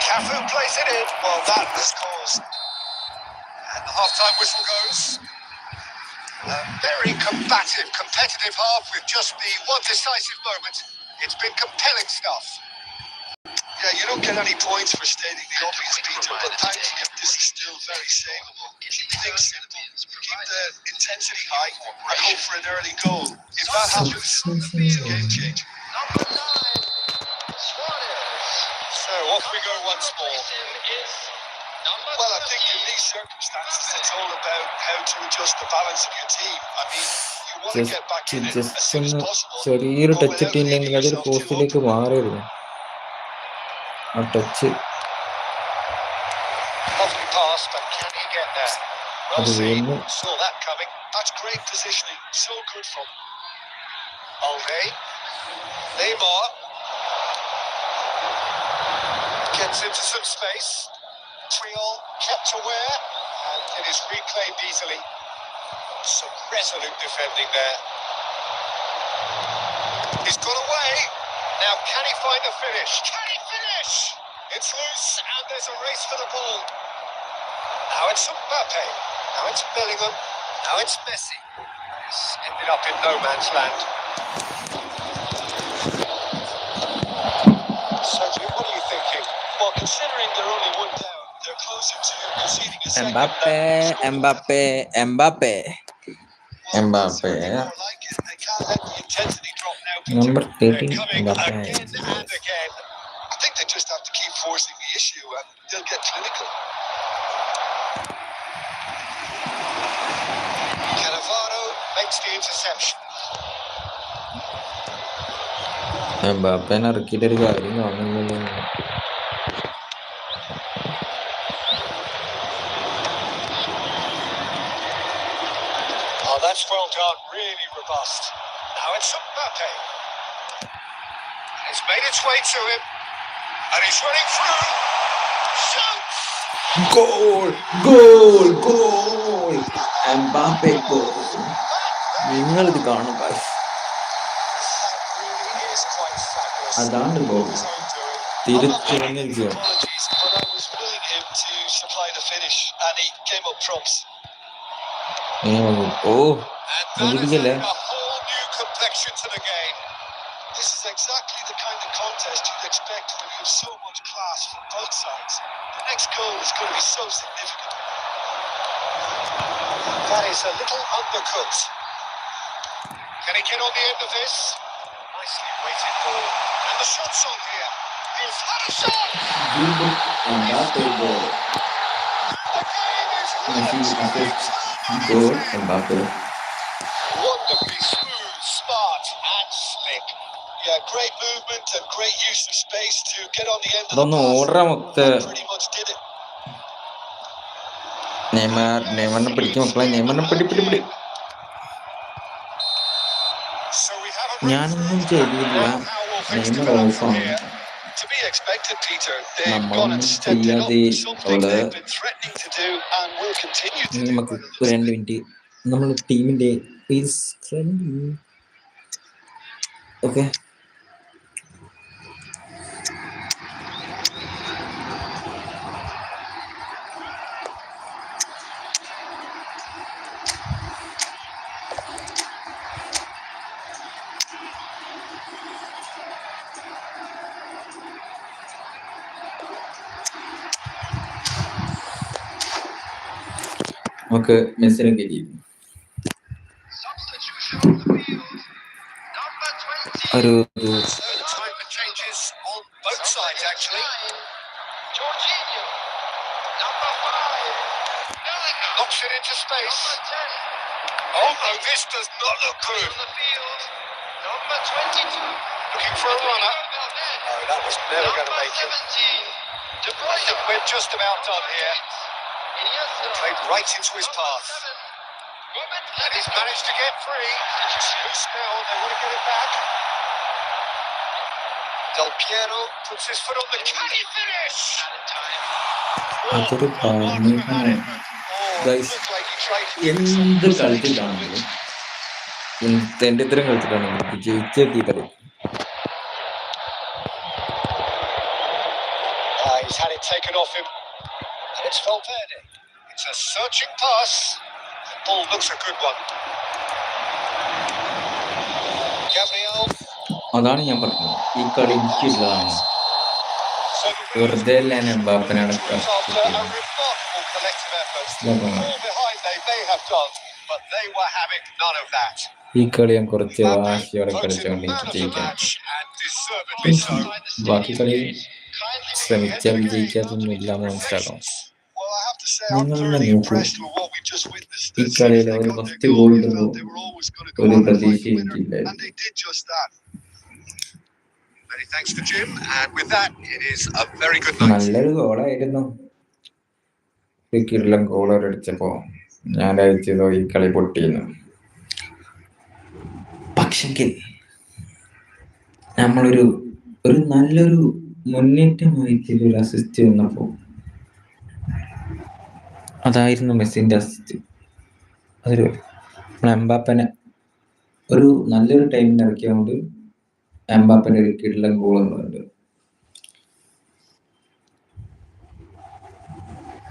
Cafu plays it in. Well, that has caused. And the half-time whistle goes. A very combative, competitive half with just the one decisive moment. It's been compelling stuff. Yeah, you don't get any points for stating the obvious, Peter, but thankfully this is still very savable. Keep things simple, keep the intensity high, and hope for an early goal. If that happens, it's a game changer. Number 9, Suarez. So off we go once more. Is number Well, I think in these circumstances, it's all about how to adjust the balance of your team. I mean, you want to get back in it as just soon as ഒന്ന് possible. ചെറിയൊരു but touch without ഇട്ടില്ലെങ്കിൽ leaving അതൊരു yourself too പോസ്റ്റിലേക്ക് open. മാറിയിരുന്നു ആ touch. Lovely pass, but can he get there? Well അത് seen. വീണ്ടും Saw that coming. That's great positioning. So good from Balde. Neymar gets into some space. Triol kept aware, and it is reclaimed easily. Some resolute defending there. He's got away. Now, can he find the finish? Can he finish? It's loose, and there's a race for the ball. Now it's Mbappe. Now it's Bellingham. Now it's Messi. It's ended up in no man's land. Sergio, what are you thinking? Well, considering they're only one down, they're closer to conceding a second. Mbappé Mbappé Mbappé Mbappé They can't let the intensity drop now, Peter. Number They're 13 coming Mbappé. again and again. I think they just have to keep forcing the issue and they'll get clinical. Cannavaro interception. എംബാപ്പേനെ ഇറക്കിയിട്ട് ഒരു കാര്യം കാണുന്നില്ലല്ലോ. Oh, that's well done. Really robust. Now it's Mbappe. It's made its way to him. And he's running through. Shoots! Goal goal goal Mbappe goal. നിങ്ങളിത് കാണും guys. That really is quite fabulous. അതാണ് goal. His own doing. തിരിച്ചറിഞ്ഞ വിജയം. Apologies, but I was willing him to supply the finish, and he came up trumps. ഓ And that has മുടിപ്പിക്കല്ലേ? added a whole new complexion to the game. This is exactly the kind of contest you'd expect when you have so much class from both sides. The next goal is going to be so significant. That is a little undercut. Can he get on the end of this? Nicely weighted ball. And the shot's on here. He's had a shot! Mbappe goal. The game is Messi relatively assist goal Mbappe. wonderfully smooth, smart, and slick. Yeah, great movement and great use of space to get on the end of the അതൊന്ന് pass. Order മൊത്ത That pretty much did it. നെയ്മറിനെ പിടിക്കും മക്കളെ. നെയ്മറിനെ പിടി. So we have a ഞാനൊന്നും ചെയ്തില്ല. Now how will things Neymar develop from ഓഫാണ്. here? To be expected, Peter. They've gone നമ്മളൊന്നും and stepped it up. ചെയ്യാതെ Something അവിടെ they've been threatening to do and will continue to do. നമുക്ക് 2 minute നമ്മൾ ടീമിന്റെ okay. നമുക്ക് മെസ്സിനെ കയറ്റി Substitution on the field. Number 20. ഒരു So the time of changes on both sides, actually. Jorginho. Number 5. Bellingham. Knocks it into space. Number 10. Oh no, this does not look good. On the field. Number 22. Looking for a runner. Valdez. Oh, that was never going to Number make it. 17. De I Bruyne. think we're just about done here. Iniesta. Played right into his Number path. 7. Robert And he's Lewandowski. managed to get free. It's loose now, and they want to get it back. Del Piero puts his foot on the... Can he finish? Added time. അതൊരു പറഞ്ഞാണ്. Oh, Guys, looked like he tried to എന്ത് കളിച്ചിട്ടാണെങ്കിലും എന്റെ ഇത്രയും കളിച്ചിട്ടാണെങ്കിലും ജയിച്ചെത്തി കളി. He's had it taken off him. And it's Valverde. It's a searching pass. The ball looks a good one. Gabriel. അതാണ് ഞാൻ പറഞ്ഞത്. ഈ കളി എനിക്കുള്ളതാണ്. So the വെറുതെ ഞാൻ എംബാപ്പനാണ് after a remarkable collective effort. All behind they have done, but they were having none of that. ഈ കളി ഞാൻ കുറച്ച് Mbappe വാശിയോടെ voted കളിച്ചുകൊണ്ട് man എനിക്ക് of the ജയിക്കണം. match and deservedly so. ബാക്കി കളി Kindly ശ്രമിച്ചാൽ വിജയിക്കാത്തൊന്നും ഇല്ലാന്ന് മനസ്സിലാക്കണം. Well, I have to say I'm നിങ്ങൾ thoroughly നോക്കൂ, impressed with what we just witnessed. ഈ As soon as കളിയിൽ they ഒരു got their first goal, goal you ഇടുമ്പോൾ felt they were always going to go ഒരു on and find the പ്രതീക്ഷയും winner, എനിക്കില്ലായിരുന്നു. and they did just that. Many thanks to Jim, and with that, it is a very good night. നല്ലൊരു ഗോളായിരുന്നു. കിടിലൻ ഗോളടിച്ചപ്പോ ഞാൻ അയച്ചതോ ഈ കളി പൊട്ടിയിരുന്നു. പക്ഷെങ്കിൽ നമ്മളൊരു നല്ലൊരു മുന്നേറ്റമായിട്ട് ഒരു അസിസ്റ്റ് വന്നപ്പോ അതായിരുന്നു മെസ്സിന്റെ അസിസ്റ്റ്. അതൊരു എംബാപ്പനെ ഒരു നല്ലൊരു ടൈമിൽ ഇറക്കിയതുകൊണ്ട് എംബാപ്പന്റെ ഒരു കിടിലൻ ഗോൾ എന്നുണ്ട്.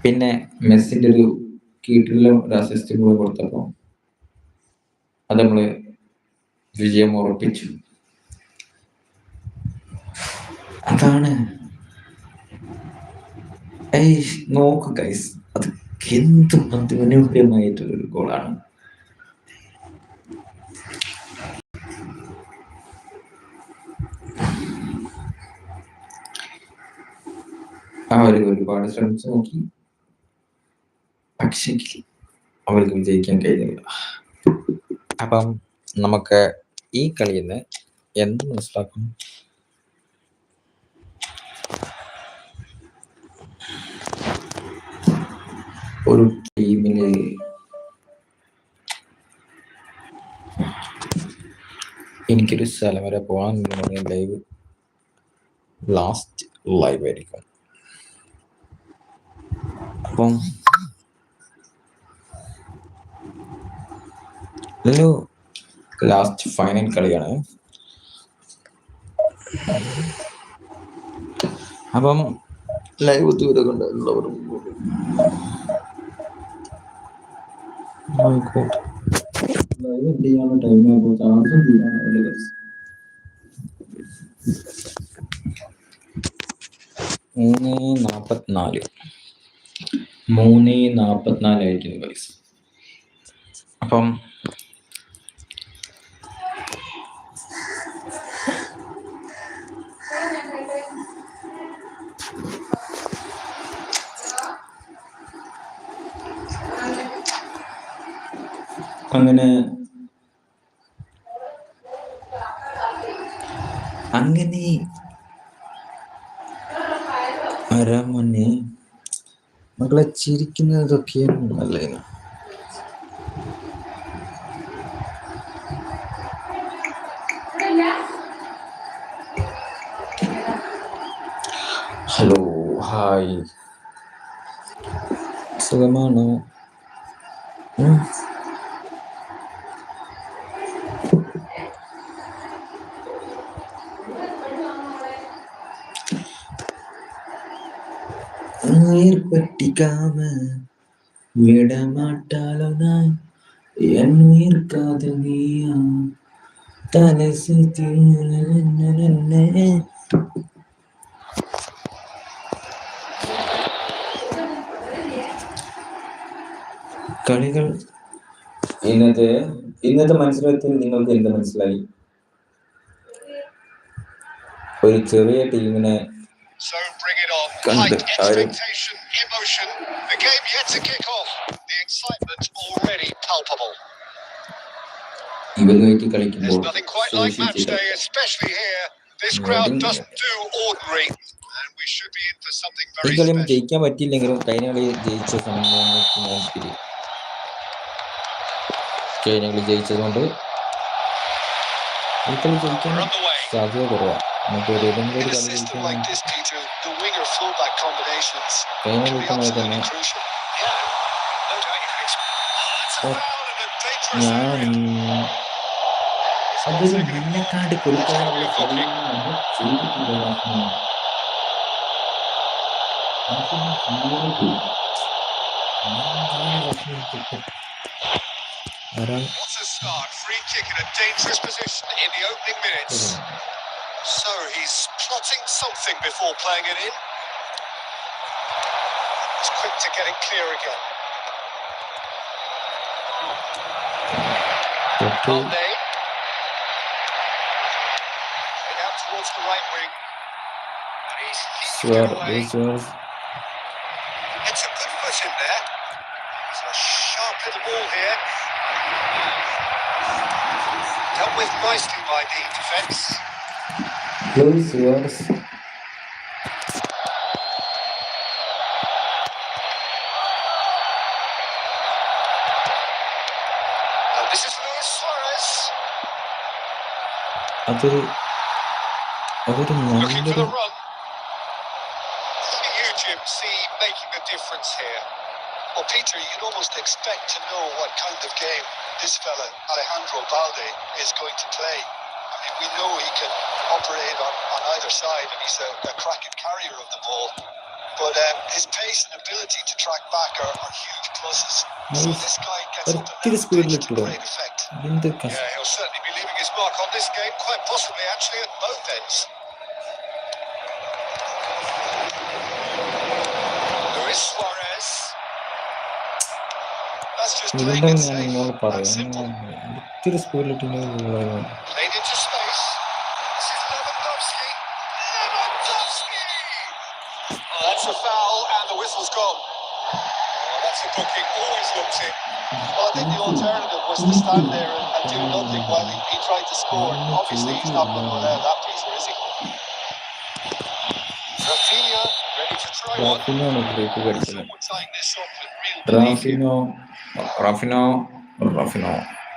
പിന്നെ മെസ്സിന്റെ ഒരു കിടിലൻ ഒരു അസിസ്റ്റ് ഗോൾ കൊടുത്തപ്പോ അത് നമ്മള് വിജയം ഉറപ്പിച്ചു. അതാണ് നോക്കൂ ഗൈസ്, അത് എന്തും അതിമനോഹരമായിട്ടുള്ളൊരു ഗോളാണ്. അവർ ഒരുപാട് ശ്രമിച്ചു നോക്കി, പക്ഷേ അവർക്ക് വിജയിക്കാൻ കഴിഞ്ഞില്ല. അപ്പം നമുക്ക് ഈ കളിയിൽ നിന്ന് എന്ത് മനസ്സിലാക്കും? ഒരു ടീമില് എനിക്കൊരു സ്ഥലം വരെ പോകാൻ ലൈവ് ലാസ്റ്റ് ലൈവ് ആയിരിക്കും. അപ്പം ഇതൊരു ലാസ്റ്റ് ഫൈനൽ കളിയാണ്. അപ്പം ലൈവ് ദൂരം എല്ലാവരും ലൈവ് ചെയ്യാനുള്ള ടൈം ചാർജും തീരാനുള്ള 3:44 ആയിരിക്കുന്നു ഗൈസ്. അപ്പം അങ്ങനെ അരമനെ മക്കളെ ചിരിക്കുന്നതൊക്കെയാണ് നല്ലത്. ഹലോ, ഹായ്, സുഖമാണോ? പറ്റിക്കാമ വിടമാട്ടാലോ നാൻ എന്നുയിർ കാതൽ നീയാ തലസി കളികൾ ഇന്നത്തെ മത്സരത്തിൽ നിങ്ങൾക്ക് എന്ത് മനസ്സിലായി? ഒരു ചെറിയ ടീമിനെ So bring it on. Height, expectation, emotion. The game yet to kick off. The excitement already palpable. ഇവരുമായിട്ട് കളിക്കുമ്പോൾ There's nothing quite like match day, especially here. This crowd doesn't do ordinary, and we should be in for something ഈ very കളി special. ജയിക്കാൻ പറ്റിയില്ലെങ്കിലും കഴിഞ്ഞ കളി ജയിച്ച കഴിഞ്ഞ കളി ജയിച്ചതുകൊണ്ട് ഈ കളി ജയിക്കാൻ സാധ്യത കുറവാണ്. നമുക്ക് ഏതെങ്കിലും ഒരു കളി ജയിക്കാൻ കഴിഞ്ഞ കളിക്കുന്നത് തന്നെ ഞാൻ അതൊരു മഞ്ഞക്കാട് കൊടുക്കാനുള്ള ചെയ്തിട്ടില്ല. What a start. Free kick in a dangerous position in the opening minutes. So he's plotting something before playing it in. He's quick to get it clear again. Balde. Out towards the right wing. And he's keeping it away. It's a good push in there. It's a sharp little ball here. Dealt with nicely by the defence. And this is Luis Suarez. Looking for the run. You, Jim, see making a difference here. Well, Peter, you'd almost expect to know what kind of game this fella, Alejandro Balde, is going to play. I mean, we know he can operate on either side, and he's a cracking carrier of the ball. But his pace and ability to track back are huge pluses. So this guy gets up the pitch to great effect. Yeah, he'll certainly be leaving his mark on this game, quite possibly actually at both ends. Luis Suarez. That's just playing it safe and simple. Played into space. This is Lewandowski. Oh, that's a foul and the whistle's gone. Oh, that's a booking, always looks in. Well, I think the alternative was to stand there and do nothing while he tried to score. Obviously, he's not been run out of that piece, is he? Rafinha ready to try one. റാഫിനോണ് break കടിക്കുന്നത്. Someone tying this up with real belief here. Raphinha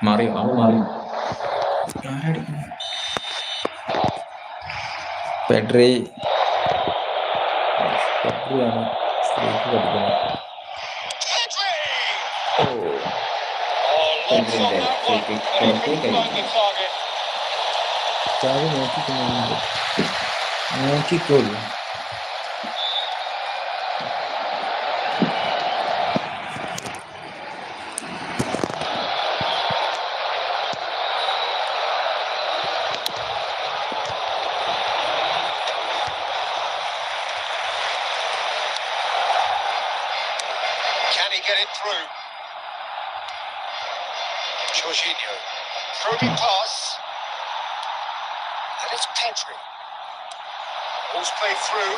മാറിയോ? ആള് മാറി. ആരടിക്കുന്നു? പെഡ്രിയാണ് break കടിക്കുന്നത്. പെഡ്രിന്റെ ചാവി നോക്കിക്കോളൂ. Can he get it through? Jorginho. Probing pass. And it's Pedri. Ball's played through.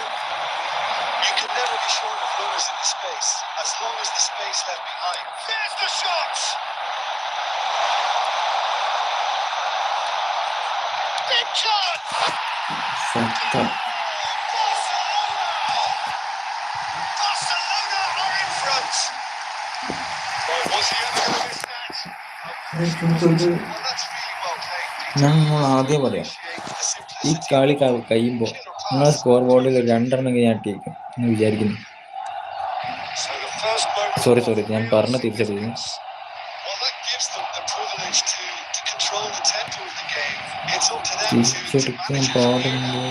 You can never be short of runners in the space, as long as the space left behind. There's the shot! Big shot! Barcelona are in front! Well, was he ever going to miss that? Well, that's really well played. ഞങ്ങൾ ആദ്യം പറയാം, ഈ കളി കഴിയുമ്പോൾ നിങ്ങളെ score ബോർഡിൽ 2 ഞാൻ ഇട്ടേക്കും എന്ന് വിചാരിക്കുന്നു. സോറി ഞാൻ പറഞ്ഞ തിരിച്ചറിയുന്നു. തിരിച്ചെടുക്കാൻ പാടുന്നു.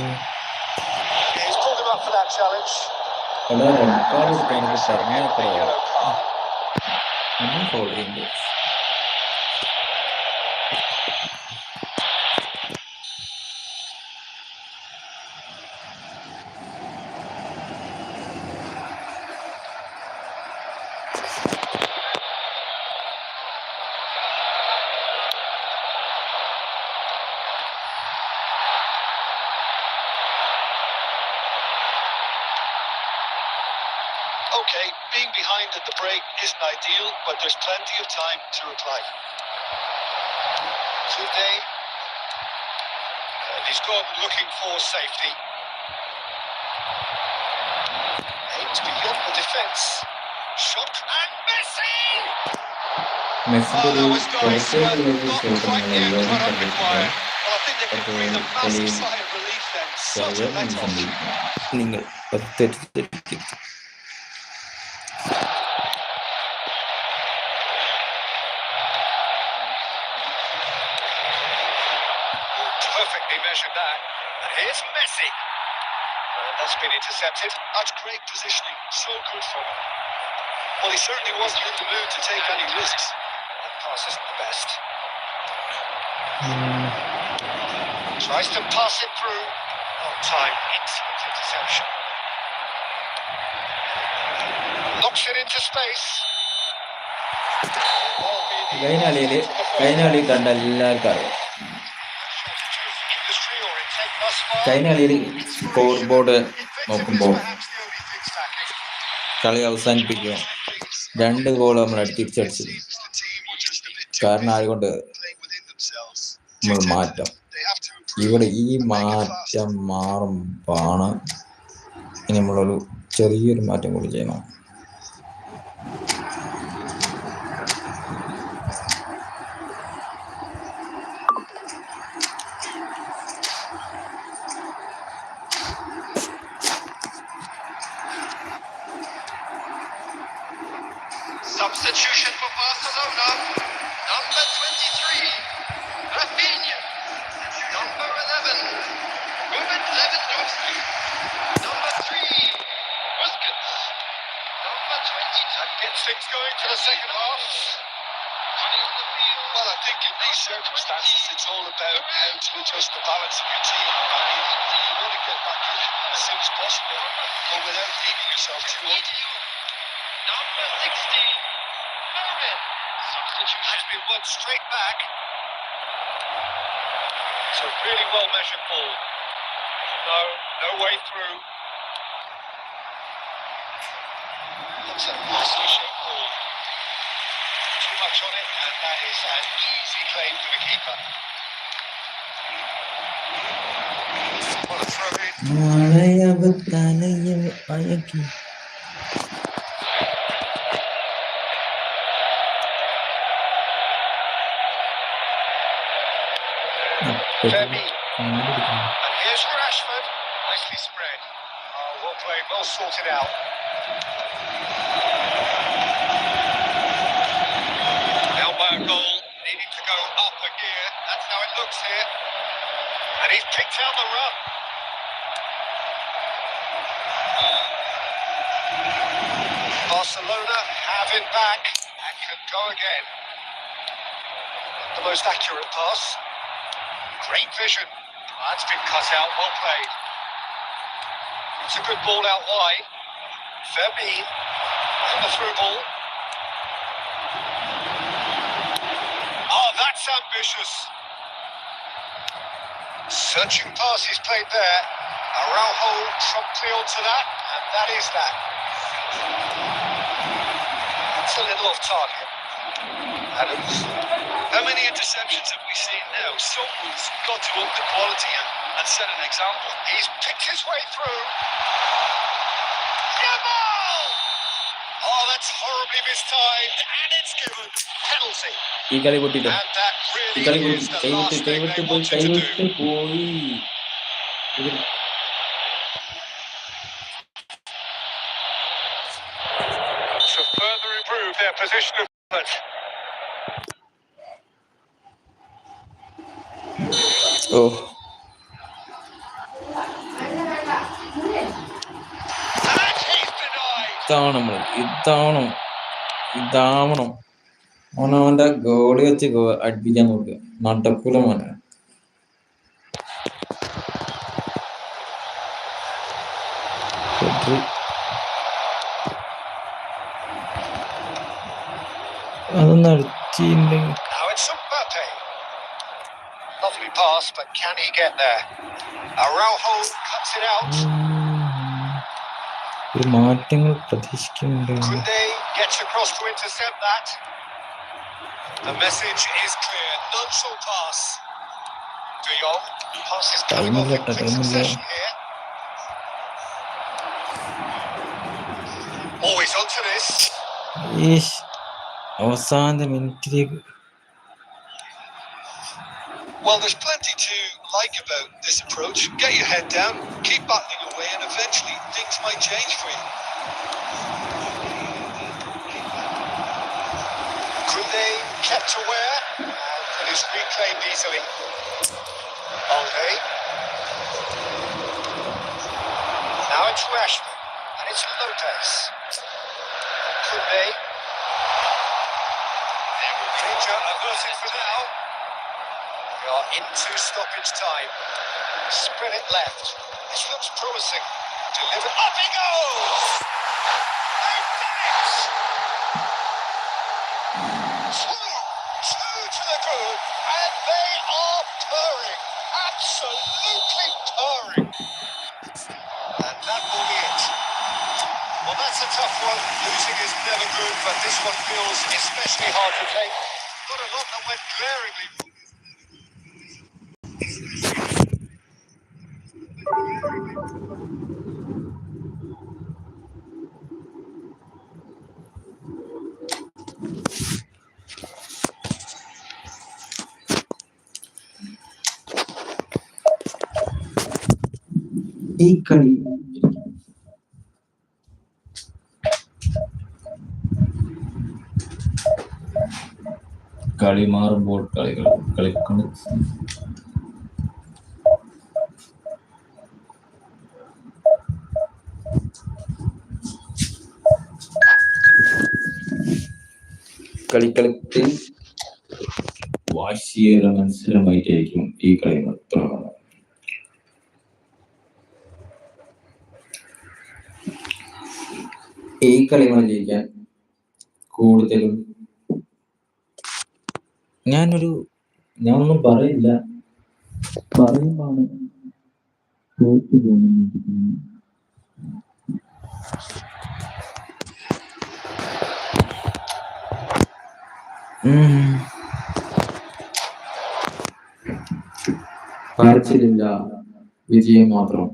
Okay, being behind at the break isn't ideal, but there's plenty of time to reply. Today, and he's gone looking for safety. Aims beyond the defence. Shot and Messi! മെസ്സിന്റെ ഒരു Not quite yet, but പുറത്തേക്ക് unrequired. Well, I think they can breathe a massive sigh of relief then. Such a let-off. നിങ്ങൾ തെറ്റിദ്ധരിക്കരുത്. Perfectly measured that. And here's Messi. That's been intercepted. That's great positioning. So good from him. Well, he certainly wasn't in the mood to take any risks. That pass isn't the best. Tries to pass it through. On time. Excellent interception. Knocks it into space. കഴിഞ്ഞ കളി കണ്ട എല്ലാവർക്കും അറിയാം. കഴിഞ്ഞ കളിയിൽ score board നോക്കുമ്പോൾ കളി അവസാനിപ്പിക്കുക 2 ഗോൾ നമ്മൾ തിരിച്ചടിച്ചു. കാരണം ആയതുകൊണ്ട് നമ്മൾ മാറ്റം ഇവിടെ ഈ മാറ്റം മാറുമ്പോഴാണ് ഇനി നമ്മളൊരു ചെറിയൊരു മാറ്റം കൂടി ചെയ്യണം. Substitution for Barcelona. Number 23, Rafinha. Number 11, Robert Lewandowski. Number 3, Busquets. Number 20. That gets things going for the second half. Running on the field. Well, I think in these circumstances, it's all about how to adjust the balance of your team. I mean, you want to get back in as soon as possible, but without leaving yourself too open. Number 16, Mervin. Substitution has been won straight back. It's a really well measured ball. No way through. That's a nicely shaped ball. To much on it, and that is an easy claim for the keeper. What a throw in. Femi. And here's Rashford. Nicely spread. Oh, well played, well sorted out. Now by a goal, needing to go up a gear. That's how it looks here. And he's picked out the run. Barcelona have him back and can go again. The most accurate pass. Great vision. That's been cut out, well played. It's a good ball out wide. Femi and the through ball. Oh, that's ambitious. Searching pass is played there. Araujo promptly onto that, and that is that. It's a little off target. Adams. How many interceptions have we seen now? Someone's got to up the quality and set an example. He's picked his way through. Yamal! Oh, that's horribly mistimed, and it's given. Penalty. And that really is the last thing they wanted to do. To further improve their position of foot. Oh, And he's denied. ഇതാവണം അവനവന്റെ goalie വെച്ച് അടുപ്പിക്കാൻ നോക്കുക. നടക്കൂല മോനെ. അതൊന്നും അടിച്ചിട്ടുണ്ടെങ്കിൽ Now it's Mbappe. Lovely pass, but can he get there? Araujo cuts it out. ഒരു മാറ്റങ്ങൾ പ്രതീക്ഷിക്കുന്നുണ്ട്. Kunde gets across to intercept that. The message is clear. No short pass. De Jong passes coming off in quick succession here. Always onto this. അവസാന മിനിറ്റിലേക്ക് Well, there's plenty to like about this approach. Get your head down, keep battling away, and eventually things might change for you. Kunde kept aware and is reclaimed easily. Balde. Now it's Rashford and it's Lopez. Kunde. Danger averted for now. We are into stoppage time. Spread it left. This looks promising. Delivered. Up he goes! They've done it! Two to the good, and they are purring. Absolutely purring. And that will be it. Well, that's a tough one. Losing is never good, but this one feels especially hard to take. Not a lot that went glaringly. ഈ കളി മാറുമ്പോൾ കളിക്കണം. കളിക്കളത്തിൽ വാശിയേറെ മത്സരമായിട്ടായിരിക്കും ഈ കളി നടത്തുന്നത്. ഈ കളികൾ ജയിക്കാൻ കൂടുതലും ഞാനൊന്നും പറയില്ല, പറയുമ്പോഴാണ് തോറ്റു പോകുന്നത്. കരച്ചിലില്ല, വിജയം മാത്രം.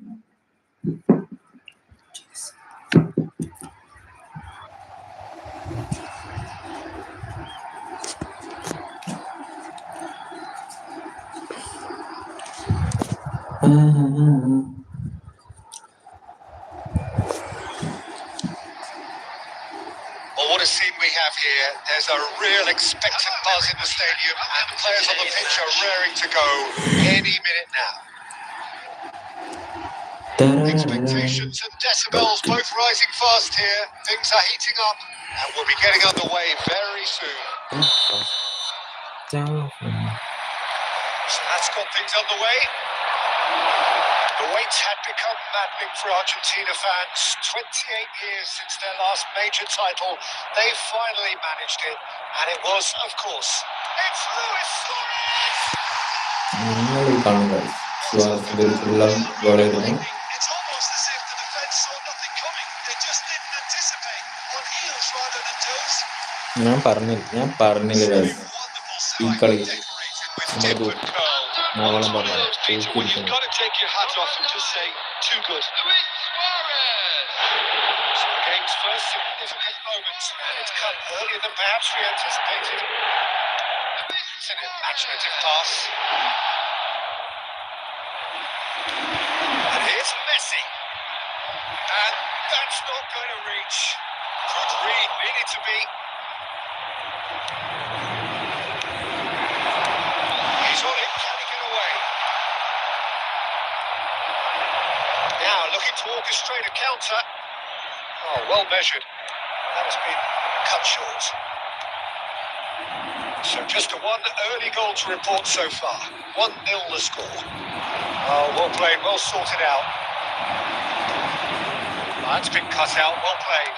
Well, what a scene we have here. There's a real expectant buzz in the stadium, and the players on the pitch are raring to go any minute now. Expectations and decibels both rising fast here. Things are heating up, and we'll be getting underway very soon. So that's got things underway. The wait had become maddening for Argentina fans. 28 years since their last major title. They finally managed it, and it was, of course, it's Luis Suarez! It's almost as if the defence saw nothing coming. They just didn't anticipate. On heels rather than toes. പറഞ്ഞില്ല Wonderful side, decorated with dip and curl. It's one of those, Peter, when you've got to take your hat off and just say, too good. Luis Suarez. So the game's first significant moment, and it's come earlier than perhaps we anticipated. It's an imaginative pass. And here's Messi. And that's not going to reach. Good read, needed to be. He's on it, can he get away? Now looking to orchestrate a counter. Oh, well measured. That has been cut short. So just a one early goal to report so far. 1-0 the score. Oh, well played, well sorted out. That's been cut out, well played.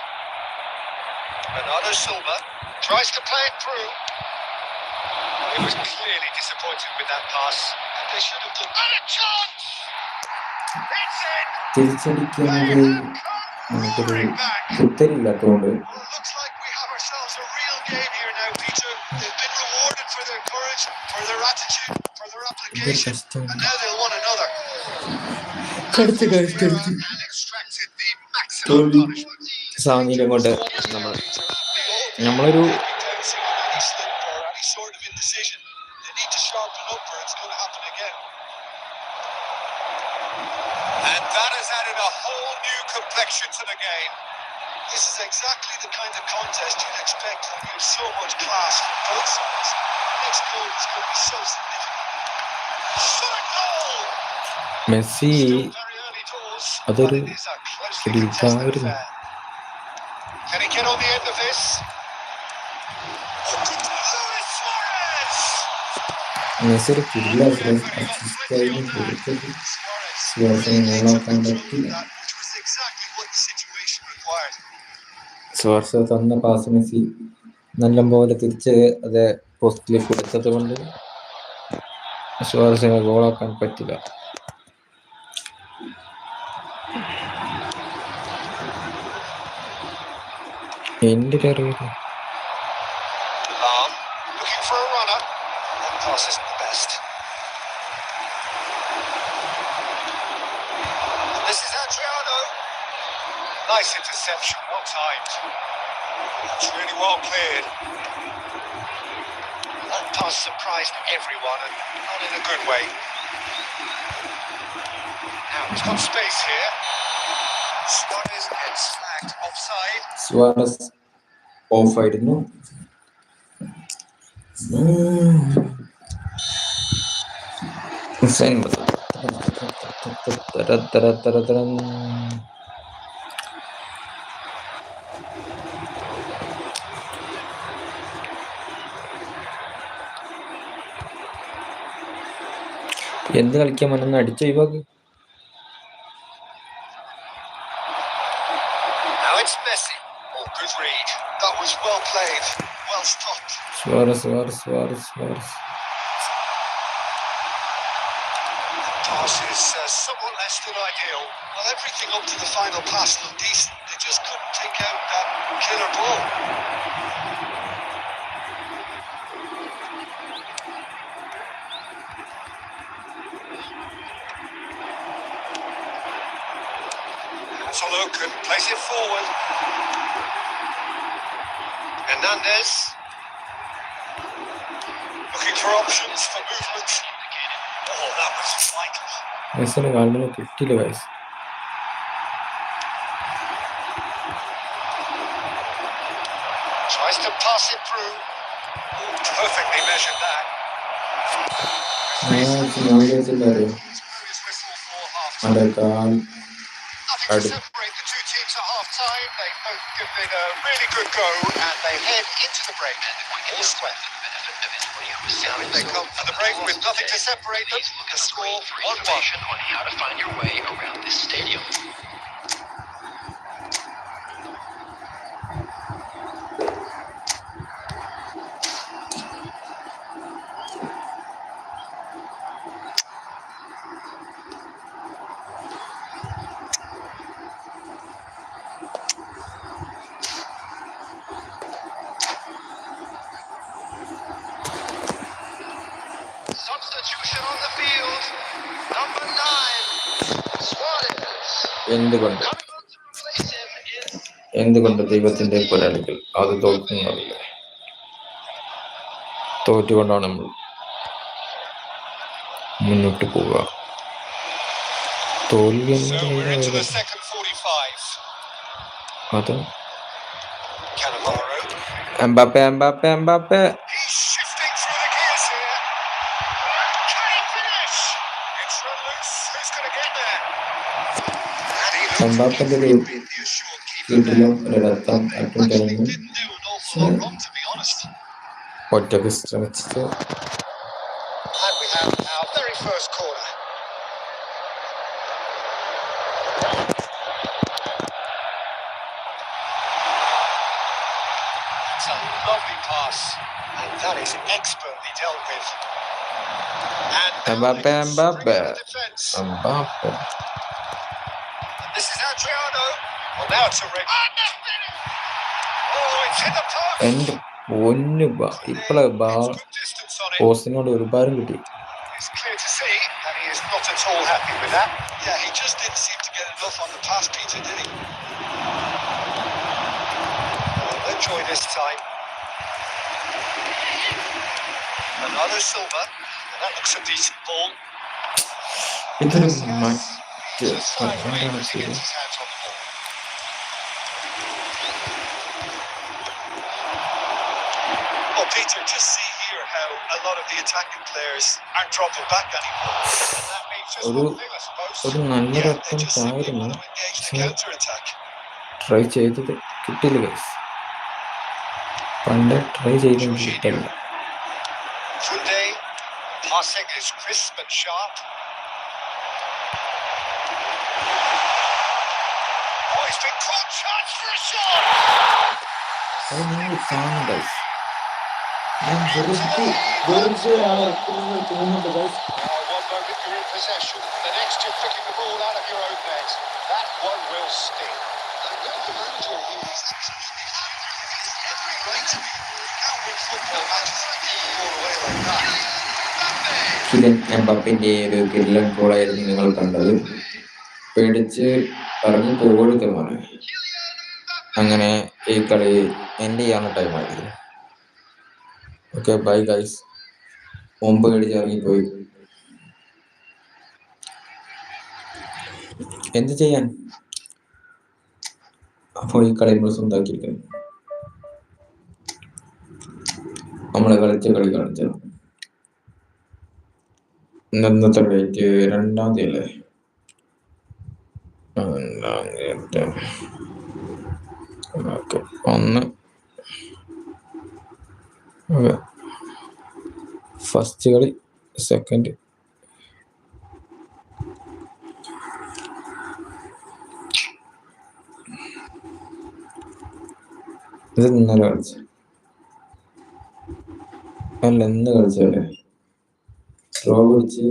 Bernardo Silva tries to play it through. Well, he was clearly disappointed with that pass. And they should have done. And a chance! It's in! തിരിച്ചടിക്കുന്നത് കുത്തരില്ലാത്തതുകൊണ്ട് Well, it looks like we have ourselves a real game here now, Peter. They've been rewarded for their courage, for their attitude, for their application, and now they'll want another. And extracted the maximum punishment. സാമീര്യം കൊണ്ട് നമ്മളൊരു Bouncing on any slip or any sort of indecision. They need to sharpen up or it's going to happen again. And that has added a whole new complexion to the game. This is exactly the kind of contest you'd expect when you have so much class from both sides. The next goal is going to be so significant. Shot goal! Messi Still very early doors, but അതൊരു it is a closely contested ഇതായിരുന്നു. affair. Can he get on the end of this? Luis Suarez! Messi ഒരു കിടില അസിസ്റ്റായിരുന്നു കൊടുത്തത്. സുവാരസിനെ ഗോളാക്കാൻ പറ്റില്ല. Suarez തന്ന pass Messi നല്ലപോലെ തിരിച്ച് അത് പോസ്റ്റിലേക്ക് കൊടുത്തത് കൊണ്ട് സുവാരസിനെ ഗോളാക്കാൻ പറ്റില്ല. എൻ്റെ അറിയില്ല. Looking for a runner. That pass isn't the best. This is Adriano. Nice interception, well timed. It's really well cleared. That pass surprised everyone and not in a good way. Now he's got space here. Suarez gets flagged offside. Suarez ഓഫായിരുന്നു. എന്ത് കളിക്കാൻ വന്നെന്ന് അടിച്ച ഒഴിവാക്ക്. Now it's Messi. Oh, good read. That was well played. Well stopped. Suarez. Pass is somewhat less than ideal. Well, everything up to the final pass looked decent. They just couldn't take out that killer ball. wants a look and plays it forward. Hernandez. Looking for options for movement. Oh, that was vital. മെസ്സിന് കാലിന് കിട്ടിയില്ല guys. Tries to pass it through. Oh, perfectly measured that. ഞാൻ വിചാരിച്ചില്ല അറിയാം His whistle for half അതെ time. കാൽ Nothing to separate the two teams at half time. They both give it a really good go and they head into the break. All square. They come to the break with nothing to separate them. The score 1-1. On how to find your way around this stadium. Substitution on the field. Number 9. Suarez. എന്തുകൊണ്ട് Coming on to replace him is എന്തുകൊണ്ട് ദൈവത്തിന്റെ പോരാളികൾ അത് തോൽക്കുന്നതല്ല, തോറ്റുകൊണ്ടാണ് നമ്മൾ മുന്നോട്ട് പോവുക. തോൽവി So we're into the second 45. അത് Cannavaro. Mbappe Mbappe Mbappe He's shifting through the gears here. Can he finish? It's loose. Who's going to get there? And he looks എംബാപ്പന്റെ ഒരു the assured keeper there. വീട്ടിലും ഒരിടത്തും അറ്റും Actually കഴിഞ്ഞ് didn't do an awful lot wrong, to be honest. ഒറ്റക്ക് ശ്രമിച്ചിട്ട് And we have our very first corner. It's a lovely pass, and that is expertly dealt with. And now Mbappe, they can Mbappe. string in the defence. Mbappe This is Adriano. Well, now it's a ring. Oh, it's hit the post. എന്റെ പൊന്നു ഇപ്പളെ It's good distance on it. പോസ്റ്റിനോട് ഒരു ഭാരം കിട്ടി. It's clear to see that he is not at all happy with that. Yeah, he just didn't seem to get enough on the pass, Peter, did he? Well, enjoy this time. Another Silva, and that looks a decent ball. ഇതൊരു Yes, മറ്റ് it's a slight way എന്താണ് to get his hands on the ball. Well, Peter, just see here how a lot of the attacking players aren't dropping back anymore. And that means just ഒരു one thing, I suppose. ഒരു Yeah, നല്ലൊരക്കം they just simply ചായിരുന്നു. want to engage the പക്ഷെ counter-attack. Try ചെയ്തത് കിട്ടില്ല guys. പണ്ട് try ചെയ്തെങ്കിൽ കിട്ടില്ല. Funde, passing is crisp and sharp. Oh, he's been caught, chance for a shot! അത് നിങ്ങൾ കാണും ഗൈസ്. ഞാൻ Oh, one moment you're in possession, the next you're picking the ball out of your own net. That one will sting. The manager here is absolutely every right to be. You can't win football matches and give the ball away like that. Kylian എംബാപ്പന്റെ ഒരു കിടിലൻ ഗോളായിരുന്നു നിങ്ങൾ കണ്ടത്. പേടിച്ച് ഇറങ്ങി പോകരുത് മോനെ. അങ്ങനെ ഈ കളി എൻഡ് ചെയ്യാനുള്ള ടൈമായിരുന്നു. Okay bye guys. മുമ്പ് കടിച്ച് ഇറങ്ങിപ്പോയി. എന്ത് ചെയ്യാൻ? അപ്പോൾ ഈ കളി നമ്മൾ സ്വന്തമാക്കിയിരിക്കുന്നു. നമ്മൾ കളിച്ച കളി കളിച്ചു. ഇന്നത്തെ ഡേറ്റ് 2-ാം തീയതി അല്ലേ? 2-ാം തീയതി. ഓക്കെ 1 ഓക്കെ ഫസ്റ്റ് കളി, സെക്കൻഡ് ഇത് ഇന്നലെ കളിച്ച അല്ല ഇന്ന് കളിച്ചല്ലേ. ഡ്രോ കളിച്ച്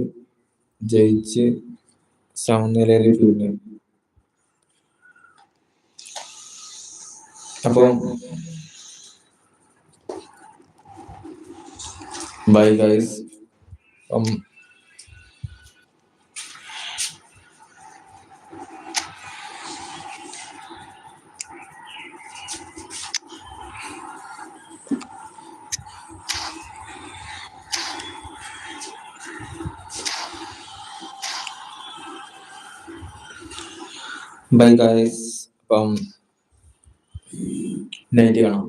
ജയിച്ച് സമനിലയിൽ പിന്നെ. അപ്പോൾ ബൈ ഗൈസ്. Bye guys. അപ്പം നൈറ്റ് കാണാം.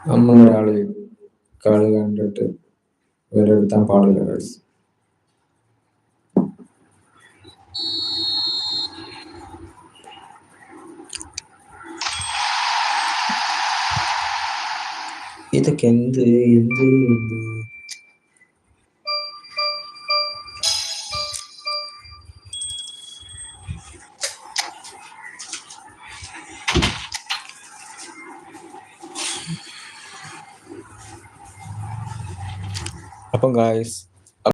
നമ്മളൊരാള് കളി കണ്ടിട്ട് വിലയിരുത്താൻ പാടില്ല ഗൈസ്. ഇതൊക്കെ എന്ത് എന്ത് എന്ത് അപ്പം ഗായ്സ്